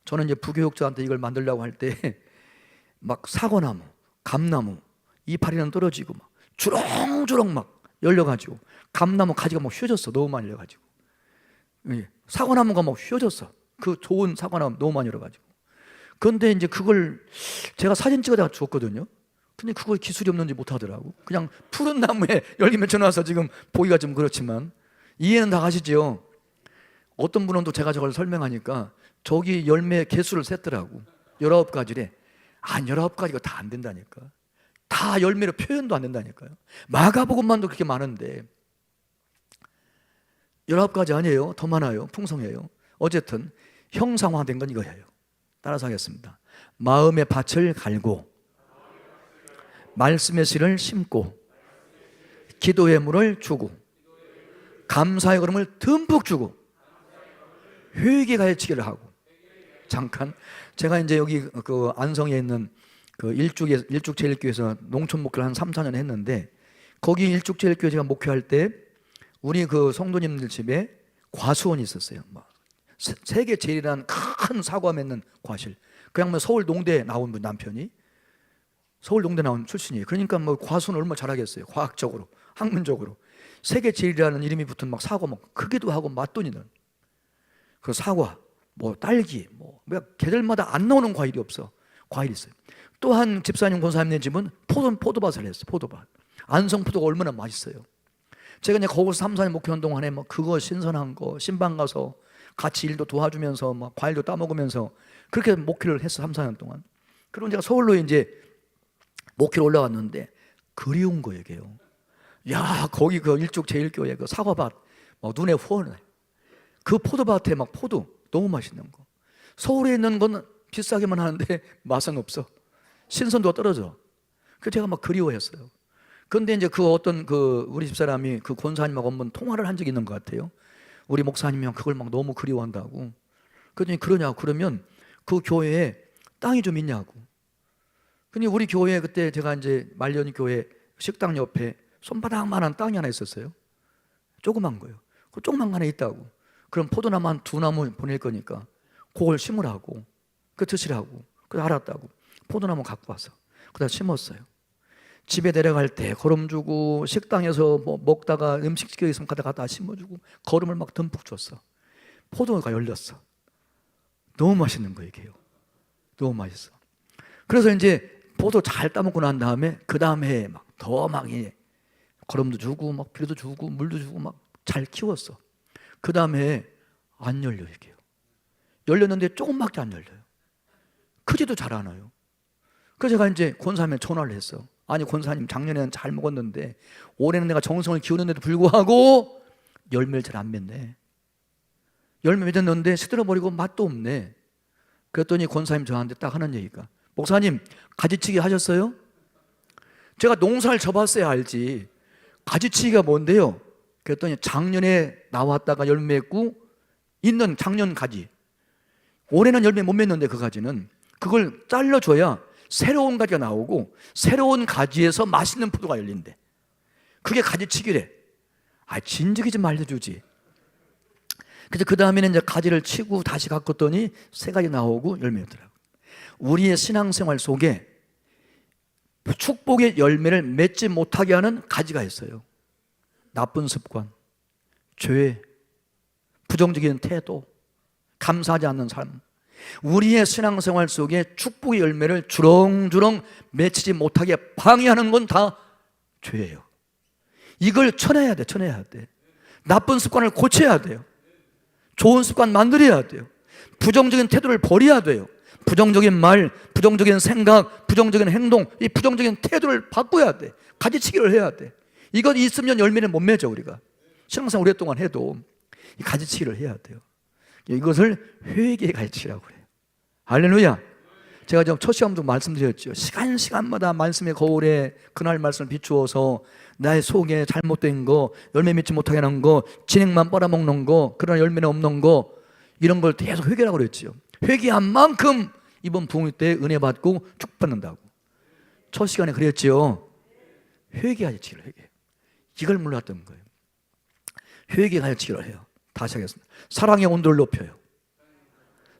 A: 저는 이제 부교육자한테 이걸 만들려고 할 때 막 사과나무, 감나무 이파리는 떨어지고 막 주렁주렁 막 열려가지고 감나무 가지가 막 휘어졌어. 너무 많이 열려가지고. 사과나무가 막 휘어졌어. 그 좋은 사과나무 너무 많이 열어가지고. 그런데 이제 그걸 제가 사진 찍어다가 줬거든요. 근데 그걸 기술이 없는지 못하더라고. 그냥 푸른 나무에 열기 맺혀놔서 지금 보기가 좀 그렇지만, 이해는 다 가시죠? 어떤 분은 또 제가 저걸 설명하니까 저기 열매 개수를 셌더라고. 19가지래. 아, 19가지가 다 안 된다니까. 다 열매로 표현도 안 된다니까요. 마가복음만도 그렇게 많은데 19가지 아니에요. 더 많아요. 풍성해요. 어쨌든 형상화된 건 이거예요. 따라서 하겠습니다. 마음의 밭을 갈고 말씀의 씨를 심고 기도의 물을 주고 감사의 걸음을 듬뿍 주고 회개가르치기를 하고. 잠깐, 제가 이제 여기 그 안성에 있는 그 일축제일교회에서 농촌 목회를 한 3, 4년 했는데, 거기 일축제일교회 제가 목회할 때 우리 그 성도님들 집에 과수원이 있었어요. 세계 제일이라는 큰 사과 맺는 과실. 그냥 뭐 서울 농대 나온 분, 남편이 서울 농대 나온 출신이에요. 그러니까 뭐 과수원 얼마나 잘하겠어요. 과학적으로, 학문적으로. 세계 제일이라는 이름이 붙은 막 사과 막 크기도 하고 맛도 있는 그 사과, 뭐 딸기, 뭐 계절마다 안 나오는 과일이 없어. 과일이 있어요. 또 한 집사님 권사님네 집은 포도밭을 했어요. 포도밭. 안성 포도가 얼마나 맛있어요. 제가 이제 거기서 3, 4년 목회한 동안에 막 그거 신선한 거 신방 가서 같이 일도 도와주면서 막 과일도 따먹으면서 그렇게 목회를 했어. 3, 4년 동안. 그리고 제가 서울로 이제 목회로 올라왔는데 그리운 거예요. 이게요. 야, 거기 그 일축제일교회 그 사과밭 막 눈에 후원해. 그 포도밭에 막 포도 너무 맛있는 거. 서울에 있는 건 비싸게만 하는데 맛은 없어. 신선도가 떨어져. 그래서 제가 막 그리워했어요. 그런데 이제 그 어떤 그 우리 집사람이 그 권사님하고 한번 통화를 한 적이 있는 것 같아요. 우리 목사님이 그걸 막 너무 그리워한다고. 그랬더니 그러냐고. 그러면 그 교회에 땅이 좀 있냐고. 근데 우리 교회에 그때 제가 이제 말년 교회 식당 옆에 손바닥만한 땅이 하나 있었어요. 조그만 거예요. 그 조그만 거 하나 있다고. 그럼 포도나무 한 2나무 보낼 거니까 그걸 심으라고. 그 드시라고. 그래서 알았다고. 포도나무 갖고 와서 그다 심었어요. 집에 내려갈 때 거름 주고, 식당에서 뭐 먹다가 음식 시켜 있으면 가다 심어주고, 거름을 막 듬뿍 줬어. 포도가 열렸어. 너무 맛있는 거예요, 이게요. 너무 맛있어. 그래서 이제 포도 잘 따먹고 난 다음에 그 다음 해에 막 더 막 거름도 주고 막 비료도 주고 물도 주고 막 잘 키웠어. 그 다음에 안 열려요, 이게요. 열렸는데 조금밖에 안 열려요. 크지도 잘 않아요. 그래서 제가 이제 권사님에 전화를 했어. 아니 권사님, 작년에는 잘 먹었는데 올해는 내가 정성을 기울였는데도 불구하고 열매를 잘 안 맺네. 열매 맺었는데 시들어버리고 맛도 없네. 그랬더니 권사님 저한테 딱 하는 얘기가, 목사님 가지치기 하셨어요? 제가 농사를 져봤어야 알지 가지치기가 뭔데요? 그랬더니 작년에 나왔다가 열매 맺고 있는 작년 가지, 올해는 열매 못 맺는데 그 가지는 그걸 잘라줘야 새로운 가지가 나오고 새로운 가지에서 맛있는 포도가 열린대. 그게 가지치기래. 아, 진즉이 좀 알려주지. 그래서 그 다음에는 이제 가지를 치고 다시 가꿨더니 새 가지 나오고 열매더라고. 우리의 신앙생활 속에 축복의 열매를 맺지 못하게 하는 가지가 있어요. 나쁜 습관, 죄, 부정적인 태도, 감사하지 않는 삶. 우리의 신앙생활 속에 축복의 열매를 주렁주렁 맺히지 못하게 방해하는 건 다 죄예요. 이걸 쳐내야 돼. 쳐내야 돼. 나쁜 습관을 고쳐야 돼요. 좋은 습관 만들어야 돼요. 부정적인 태도를 버려야 돼요. 부정적인 말, 부정적인 생각, 부정적인 행동, 이 부정적인 태도를 바꿔야 돼. 가지치기를 해야 돼. 이것 있으면 열매는 못 맺어. 우리가 신앙생활 오랫동안 해도 이 가지치기를 해야 돼요. 이것을 회개의 가지치기라고 그래요. 할렐루야. 제가 좀 첫 시간도 말씀드렸죠. 시간마다 말씀의 거울에 그날 말씀을 비추어서 나의 속에 잘못된 거, 열매 맺지 못하게 하는 거, 진행만 빨아먹는 거, 그러나 열매는 없는 거, 이런 걸 계속 회개라고 그랬죠. 회개한 만큼 이번 부흥회 때 은혜 받고 축복받는다고. 첫 시간에 그랬죠. 회개하지를 회개. 이걸 몰랐던 거예요. 회개하지를 해요. 다시 하겠습니다. 사랑의 온도를 높여요.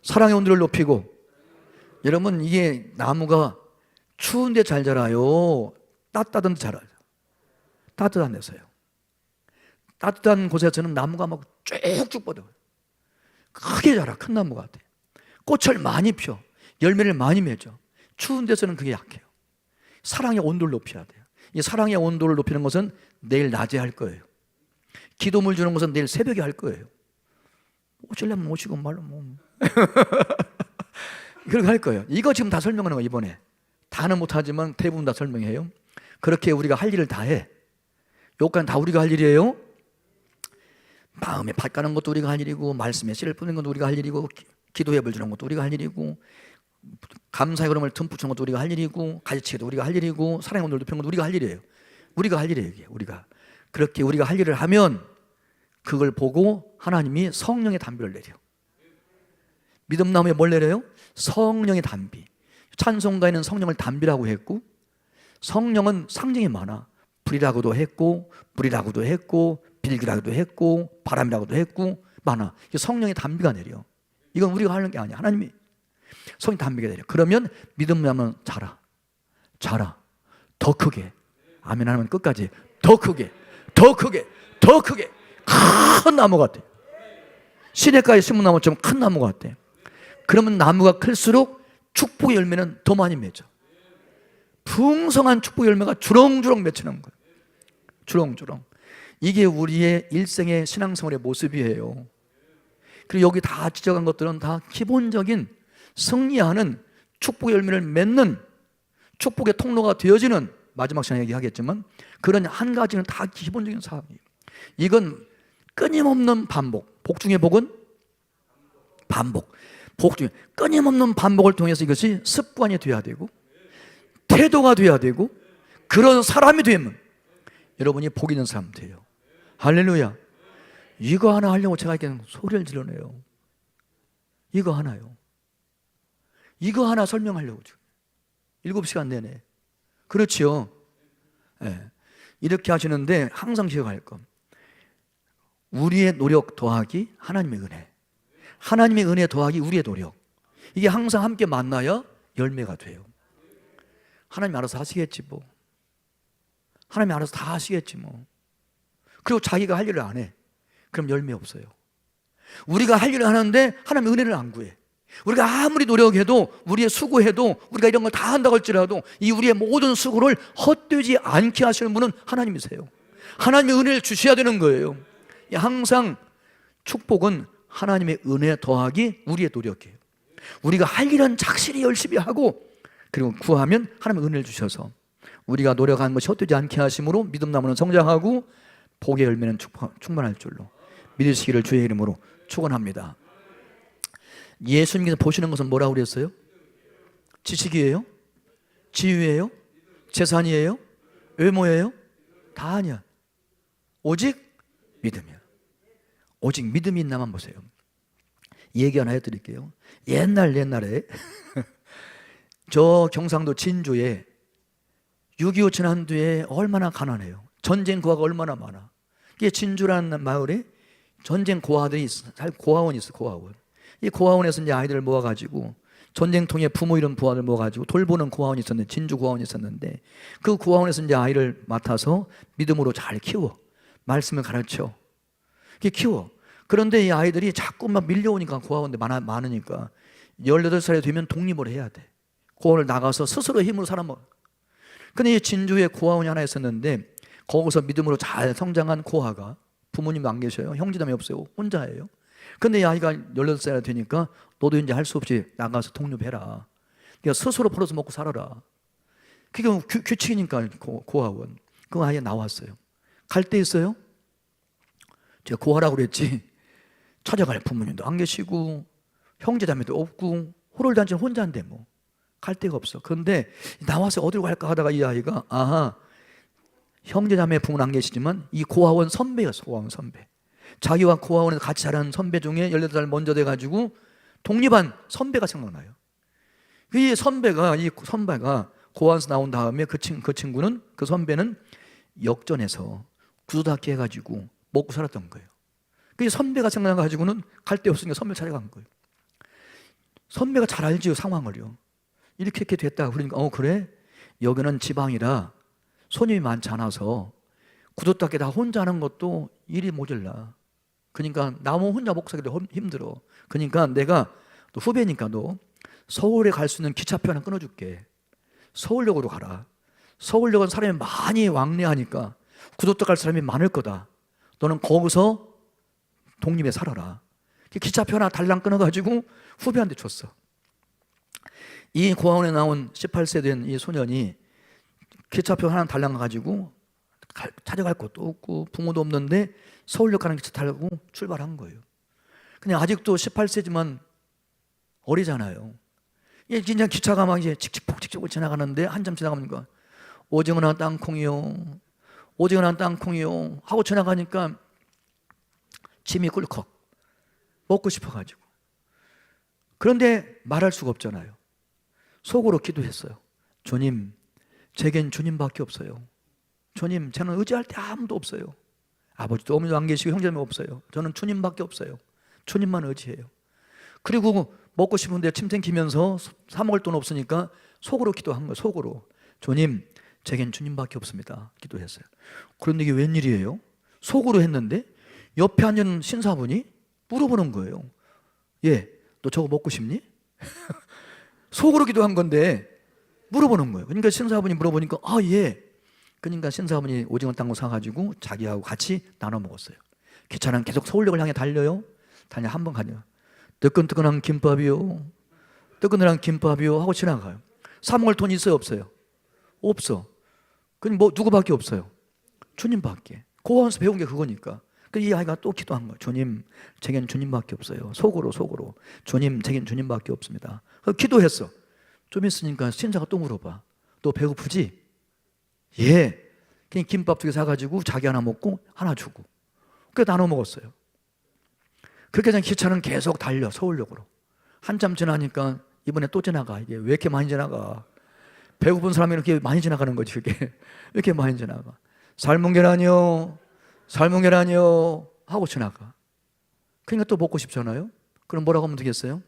A: 사랑의 온도를 높이고, 여러분 이게 나무가 추운데 잘 자라요? 따뜻한 데 자라요? 따뜻한 데서요. 따뜻한 곳에서는 나무가 막 쭉쭉 뻗어요. 크게 자라. 큰 나무 같아. 꽃을 많이 펴. 열매를 많이 맺어. 추운 데서는 그게 약해요. 사랑의 온도를 높여야 돼요. 이 사랑의 온도를 높이는 것은 내일 낮에 할 거예요. 기도물 주는 것은 내일 새벽에 할 거예요. 오시려면 오시고 말로 뭐 그렇게 할 거예요. 이거 지금 다 설명하는 거예요. 이번에 다는 못하지만 대부분 다 설명해요. 그렇게 우리가 할 일을 다 해. 요까지는 다 우리가 할 일이에요. 마음에 밭 가는 것도 우리가 할 일이고, 말씀에 씨를 뿌리는 것도 우리가 할 일이고, 기도에 불 주는 것도 우리가 할 일이고, 감사의 걸음을 듬뿍 주는 것도 우리가 할 일이고, 가지치기도 우리가 할 일이고, 사랑의 온도를 높이는 것도 우리가 할 일이에요. 우리가 할 일이에요. 이게 우리가 그렇게 우리가 할 일을 하면 그걸 보고 하나님이 성령의 담비를 내려. 믿음나무에 뭘 내려요? 성령의 담비. 찬송가에는 성령을 담비라고 했고, 성령은 상징이 많아. 불이라고도 했고, 물이라고도 했고, 빌기라고도 했고, 바람이라고도 했고, 많아. 성령의 담비가 내려. 이건 우리가 하는 게 아니야. 하나님이 성령 담비가 내려. 그러면 믿음나무는 자라. 더 크게. 아멘 하면 끝까지 더 크게, 더 크게, 더 크게. 큰 나무 같아. 시냇가에 심은 나무처럼 큰 나무 같아. 그러면 나무가 클수록 축복의 열매는 더 많이 맺어. 풍성한 축복의 열매가 주렁주렁 맺히는 거예요. 주렁주렁. 이게 우리의 일생의 신앙생활의 모습이에요. 그리고 여기 다 지적한 것들은 다 기본적인 승리하는 축복의 열매를 맺는 축복의 통로가 되어지는, 마지막 시간에 얘기하겠지만 그런 한 가지는 다 기본적인 사항이에요. 이건 끊임없는 반복. 복 중에 복은 반복. 복 중에 끊임없는 반복을 통해서 이것이 습관이 돼야 되고, 태도가 돼야 되고, 그런 사람이 되면 여러분이 복 있는 사람 돼요. 할렐루야. 이거 하나 하려고 제가 이렇게 소리를 지르네요. 이거 하나요. 이거 하나 설명하려고 7시간 내내. 그렇지요. 네. 이렇게 하시는데 항상 기억할 것, 우리의 노력 더하기 하나님의 은혜, 하나님의 은혜 더하기 우리의 노력, 이게 항상 함께 만나야 열매가 돼요. 하나님 알아서 하시겠지 뭐. 하나님이 알아서 다 하시겠지 뭐. 그리고 자기가 할 일을 안 해. 그럼 열매 없어요. 우리가 할 일을 하는데 하나님 은혜를 안 구해. 우리가 아무리 노력해도, 우리의 수고해도, 우리가 이런 걸 다 한다고 할지라도 이 우리의 모든 수고를 헛되지 않게 하시는 분은 하나님이세요. 하나님의 은혜를 주셔야 되는 거예요. 항상 축복은 하나님의 은혜 더하기 우리의 노력이에요. 우리가 할 일은 착실히 열심히 하고, 그리고 구하면 하나님의 은혜를 주셔서 우리가 노력한 것이 헛되지 않게 하심으로 믿음 나무는 성장하고 복의 열매는 충만할 줄로 믿으시기를 주의 이름으로 축원합니다. 예수님께서 보시는 것은 뭐라고 그랬어요? 지식이에요? 지위예요? 재산이에요? 외모예요? 다 아니야. 오직 믿음이야. 오직 믿음이 있나만 보세요. 얘기 하나 해드릴게요. 옛날에 저 경상도 진주에 6.25 지난 뒤에 얼마나 가난해요. 전쟁 고아가 얼마나 많아. 이게 진주라는 마을에 전쟁 고아들이 있어. 고아원이 있어. 고아원. 이 고아원에서 이제 아이들을 모아가지고, 전쟁통에 부모 이름 부하들 모아가지고 돌보는 고아원이 있었는데, 진주 고아원이 있었는데, 그 고아원에서 이제 아이를 맡아서 믿음으로 잘 키워. 말씀을 가르쳐. 이렇게 키워. 그런데 이 아이들이 자꾸 막 밀려오니까, 고아원에 많으니까 18살이 되면 독립을 해야 돼. 고아원을 나가서 스스로 힘으로 살아먹어. 근데 이 진주에 고아원이 하나 있었는데 거기서 믿음으로 잘 성장한 고아가, 부모님도 안 계셔요. 형제자매 없어요. 혼자예요. 근데 이 아이가 18살이 되니까 너도 이제 할 수 없이 나가서 독립해라. 그러니까 스스로 벌어서 먹고 살아라. 그게 규칙이니까 고아원. 그 아이가 나왔어요. 갈 때 있어요? 제가 고아라고 그랬지. 찾아갈 부모님도 안 계시고 형제자매도 없고 호롤단지는 혼자인데 뭐 갈 데가 없어. 그런데 나와서 어디로 갈까 하다가 이 아이가 형제자매 부모는 안 계시지만 이 고아원 선배였어. 고아원 선배. 자기와 고아원에서 같이 자란 선배 중에 18살 먼저 돼가지고 독립한 선배가 생각나요. 이 선배가 고아원에서 나온 다음에 그 친구는, 그 선배는 역전해서 구두닦이 해가지고 먹고 살았던 거예요. 그 선배가 생각나가지고는 갈 데 없으니까 선배를 찾아간 거예요. 선배가 잘 알지요, 상황을요. 이렇게 됐다. 그러니까 그래? 여기는 지방이라 손님이 많지 않아서 구두닦이 다 혼자 하는 것도 일이 모자라. 그러니까 나무 혼자 먹고 살기도 힘들어. 그러니까 내가 또 후배니까 너 서울에 갈 수 있는 기차표 하나 끊어줄게. 서울역으로 가라. 서울역은 사람이 많이 왕래하니까 구두닦이 사람이 많을 거다. 너는 거기서 독립에 살아라. 기차표 하나 달랑 끊어가지고 후배한테 줬어. 이 고아원에 나온 18세 된 이 소년이 기차표 하나 달랑 가지고 찾아갈 곳도 없고 부모도 없는데 서울역 가는 기차 타고 출발한 거예요. 근데 아직도 18세지만 어리잖아요. 이게 진짜 기차가 막 이제 칙칙폭 지나가는데 한참 지나가니까 오징어나 땅콩이요, 오징어나 땅콩이요 하고 지나가니까 침이 꿀컥 먹고 싶어가지고. 그런데 말할 수가 없잖아요. 속으로 기도했어요. 주님, 제겐 주님밖에 없어요. 주님, 저는 의지할 때 아무도 없어요. 아버지도 어머니도 안 계시고 형제도 없어요. 저는 주님밖에 없어요. 주님만 의지해요. 그리고 먹고 싶은데 침 생기면서 사 먹을 돈 없으니까 속으로 기도한 거예요. 속으로. 주님, 제겐 주님밖에 없습니다. 기도했어요. 그런데 이게 웬일이에요? 속으로 했는데 옆에 앉은 신사분이 물어보는 거예요. 너 저거 먹고 싶니? 속으로 기도한 건데 물어보는 거예요. 그러니까 신사분이 물어보니까 예. 그러니까 신사분이 오징어 땅콩 사가지고 자기하고 같이 나눠 먹었어요. 기차는 계속 서울역을 향해 달려요. 한 번 가요. 뜨끈뜨끈한 김밥이요, 뜨끈뜨끈한 김밥이요 하고 지나가요. 사 먹을 돈이 있어요, 없어요? 없어. 그럼 누구밖에 없어요? 주님밖에. 고아원에서 배운 게 그거니까. 이 아이가 또 기도한 거예요. 주님, 제겐 주님밖에 없어요. 속으로. 주님, 제겐 주님밖에 없습니다. 기도했어. 좀 있으니까 신사가 또 물어봐. 너 배고프지? 예. 그냥 김밥 2개 사가지고 자기 하나 먹고 하나 주고. 그래 나눠 먹었어요. 그렇게 해서 기차는 계속 달려 서울역으로. 한참 지나니까 이번에 또 지나가. 이게 왜 이렇게 많이 지나가? 배고픈 사람이 이렇게 많이 지나가는 거지 그게. 이렇게 많이 지나가. 삶은 계란이요 하고 지나가. 그러니까 또 먹고 싶잖아요. 그럼 뭐라고 하면 되겠어요?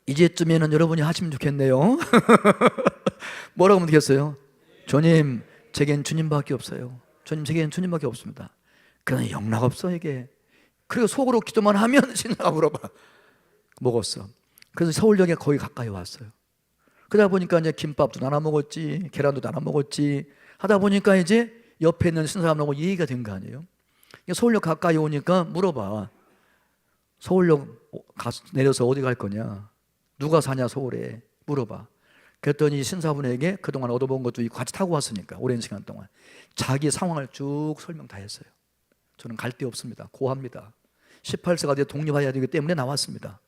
A: 이제쯤에는 여러분이 하시면 좋겠네요. 뭐라고 하면 되겠어요? 주님, 제겐 주님밖에 없어요. 주님, 제겐 주님밖에 없습니다. 그러나 영락 없어 이게. 그리고 속으로 기도만 하면 신나가 물어봐. 먹었어. 그래서 서울역에 거의 가까이 왔어요. 그러다 보니까 이제 김밥도 나눠 먹었지, 계란도 나눠 먹었지 하다 보니까 이제 옆에 있는 신사람하고 얘기가 된 거 아니에요. 서울역 가까이 오니까 물어봐. 서울역 내려서 어디 갈 거냐? 누가 사냐 서울에? 물어봐. 그랬더니 신사분에게 그동안 얻어본 것도 있고 같이 타고 왔으니까 오랜 시간 동안 자기 상황을 쭉 설명 다 했어요. 저는 갈 데 없습니다. 고합니다. 18세가 돼 독립해야 되기 때문에 나왔습니다.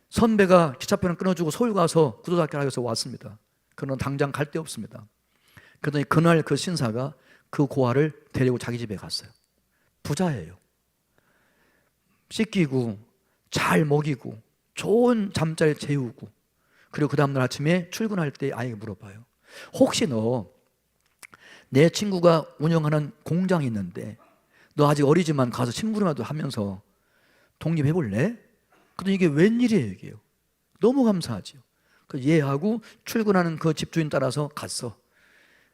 A: 선배가 기차표는 끊어주고 서울 가서 구두닦이를 하면서 왔습니다. 그러나 당장 갈 데 없습니다. 그러더니 그날 그 신사가 그 고아를 데리고 자기 집에 갔어요. 부자예요. 씻기고 잘 먹이고 좋은 잠자리 재우고. 그리고 그 다음날 아침에 출근할 때 아이가 물어봐요. 혹시 너 내 친구가 운영하는 공장이 있는데 너 아직 어리지만 가서 심부름이라도 하면서 독립해 볼래? 그랬더니 이게 웬일이에요 이게요. 너무 감사하죠. 예 하고 출근하는 그 집주인 따라서 갔어.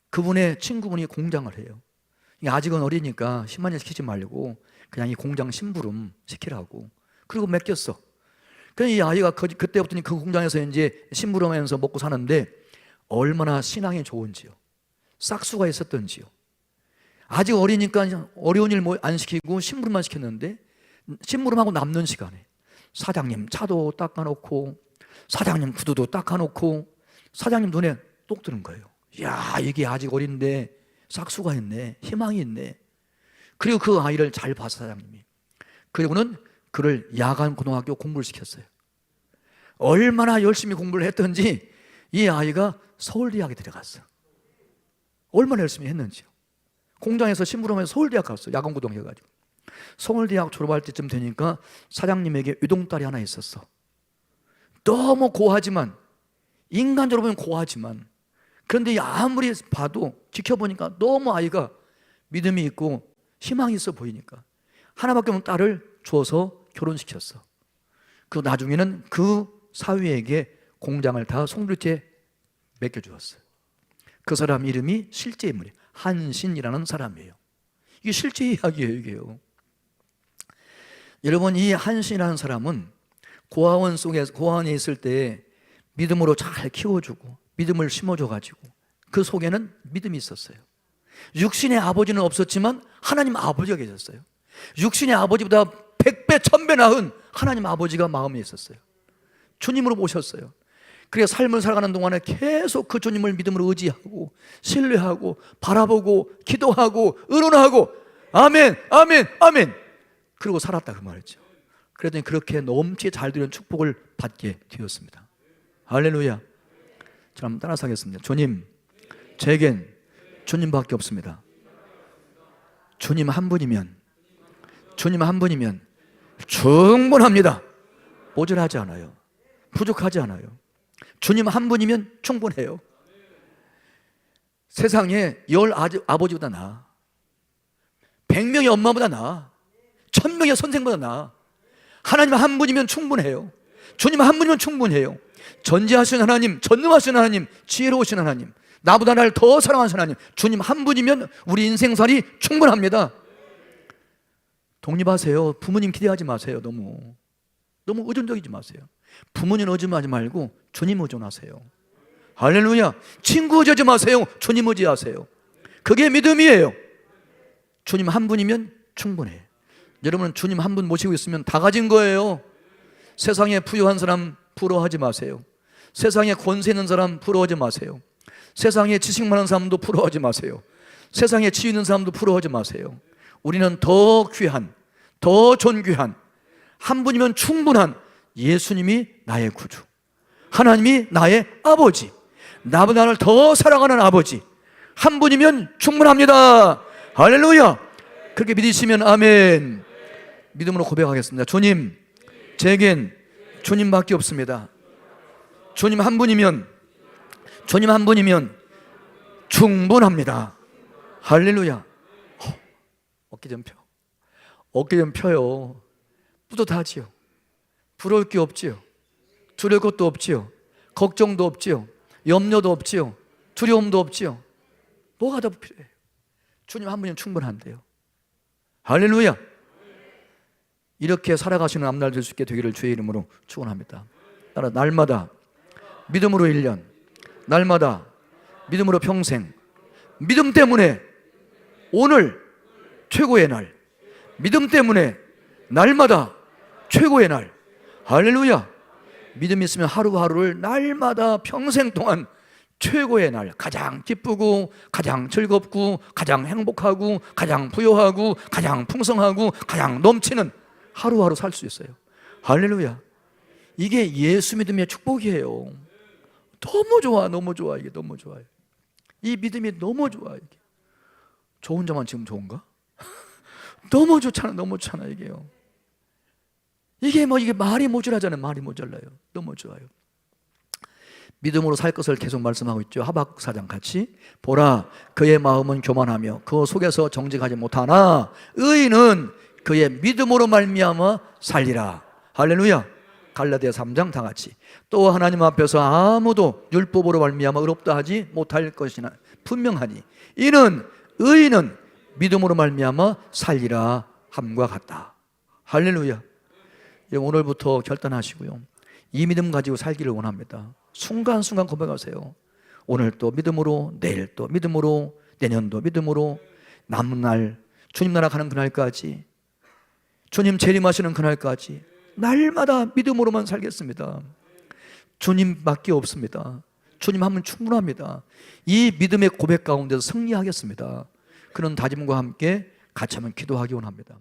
A: 그분의 친구분이 공장을 해요. 아직은 어리니까 심한 일 시키지 말고 그냥 이 공장 심부름 시키라고. 그리고 맡겼어. 그래서 이 아이가 그때부터 그 공장에서 이제 심부름하면서 먹고 사는데 얼마나 신앙이 좋은지요. 싹수가 있었던지요. 아직 어리니까 어려운 일 안 시키고 심부름만 시켰는데 심부름하고 남는 시간에 사장님 차도 닦아놓고 사장님 구두도 닦아놓고 사장님 눈에 똑 드는 거예요. 야, 이게 아직 어린데 싹수가 있네, 희망이 있네. 그리고 그 아이를 잘 봐서 사장님이, 그리고는 그를 야간 고등학교 공부를 시켰어요. 얼마나 열심히 공부를 했던지 이 아이가 서울대학에 들어갔어요. 얼마나 열심히 했는지요. 공장에서 심부름하면서 서울대학 갔어요. 야간 고등 해가지고. 서울대학 졸업할 때쯤 되니까 사장님에게 외동딸이 하나 있었어. 너무 고하지만, 인간적으로 보면 고하지만, 그런데 아무리 봐도 지켜보니까 너무 아이가 믿음이 있고 희망이 있어 보이니까 하나밖에 없는 딸을 줘서 결혼시켰어. 그 나중에는 그 사위에게 공장을 다 송두리째 맡겨주었어요. 그 사람 이름이 실제 인물이에요. 한신이라는 사람이에요. 이게 실제 이야기예요, 이게요. 여러분, 이 한신이라는 사람은 고아원에 있을 때 믿음으로 잘 키워주고 믿음을 심어줘가지고 그 속에는 믿음이 있었어요. 육신의 아버지는 없었지만 하나님 아버지가 계셨어요. 육신의 아버지보다 100배, 1000배 나은 하나님 아버지가 마음에 있었어요. 주님으로 모셨어요. 그래서 삶을 살아가는 동안에 계속 그 주님을 믿음으로 의지하고 신뢰하고 바라보고 기도하고 의논하고 아멘, 아멘, 아멘, 그러고 살았다 그 말이죠. 그랬더니 그렇게 넘치게 잘 되는 축복을 받게 되었습니다. 할렐루야. 저 한번 따라서 하겠습니다. 주님, 제겐 주님밖에 없습니다. 주님 한 분이면 충분합니다. 모자라지 않아요. 부족하지 않아요. 주님 한 분이면 충분해요. 세상에 10 아버지보다 나아, 100명의 엄마보다 나아, 1000명의 선생보다 나아. 하나님 한 분이면 충분해요. 주님 한 분이면 충분해요. 전지하신 하나님, 전능하신 하나님, 지혜로우신 하나님, 나보다 날 더 사랑하신 하나님, 주님 한 분이면 우리 인생살이 충분합니다. 독립하세요. 부모님 기대하지 마세요. 너무 의존적이지 마세요. 부모님 의존하지 말고 주님 의존하세요. 할렐루야. 친구 의존하지 마세요. 주님 의지하세요. 그게 믿음이에요. 주님 한 분이면 충분해. 여러분은 주님 한 분 모시고 있으면 다 가진 거예요. 세상에 부유한 사람 부러워하지 마세요. 세상에 권세 있는 사람 부러워하지 마세요. 세상에 지식 많은 사람도 부러워하지 마세요. 세상에 지혜 있는 사람도 부러워하지 마세요. 우리는 더 귀한, 더 존귀한, 한 분이면 충분한 예수님이 나의 구주, 하나님이 나의 아버지, 나보다 나를 더 사랑하는 아버지, 한 분이면 충분합니다. 할렐루야. 그렇게 믿으시면 아멘. 믿음으로 고백하겠습니다. 주님, 제겐 주님밖에 없습니다. 주님 한 분이면 충분합니다. 할렐루야. 어깨 좀 펴요. 뿌듯하지요. 부러울 게 없지요. 두려울 것도 없지요. 걱정도 없지요. 염려도 없지요. 두려움도 없지요. 뭐가 더 필요해요? 주님 한 분이면 충분한데요. 할렐루야. 이렇게 살아가시는 앞날 될 수 있게 되기를 주의 이름으로 축원합니다. 따라 날마다 믿음으로 1년, 날마다 믿음으로 평생, 믿음 때문에 오늘 최고의 날, 믿음 때문에 날마다 최고의 날. 할렐루야. 믿음이 있으면 하루하루를 날마다 평생 동안 최고의 날, 가장 기쁘고 가장 즐겁고 가장 행복하고 가장 부요하고 가장 풍성하고 가장 넘치는 하루하루 살 수 있어요. 할렐루야. 이게 예수 믿음의 축복이에요. 너무 좋아, 너무 좋아. 이게 너무 좋아요. 이 믿음이 너무 좋아. 이게 저 혼자만 지금 좋은가? 너무 좋잖아, 너무 좋잖아. 이게요. 이게 말이 모자라잖아요. 말이 모자라요. 너무 좋아요. 믿음으로 살 것을 계속 말씀하고 있죠. 하박국 4장 같이 보라, 그의 마음은 교만하며 그 속에서 정직하지 못하나 의인은 그의 믿음으로 말미암아 살리라. 할렐루야. 갈라디아 3장 다 같이 또 하나님 앞에서 아무도 율법으로 말미암아 의롭다 하지 못할 것이나 분명하니 이는 의인은 믿음으로 말미암아 살리라 함과 같다. 할렐루야. 오늘부터 결단하시고요. 이 믿음 가지고 살기를 원합니다. 순간순간 고백하세요. 오늘 또 믿음으로, 내일 또 믿음으로, 내년도 믿음으로, 남은 날 주님 나라 가는 그날까지, 주님 재림하시는 그날까지 날마다 믿음으로만 살겠습니다. 주님밖에 없습니다. 주님 하면 충분합니다. 이 믿음의 고백 가운데서 승리하겠습니다. 그런 다짐과 함께 같이 한번 기도하기 원합니다.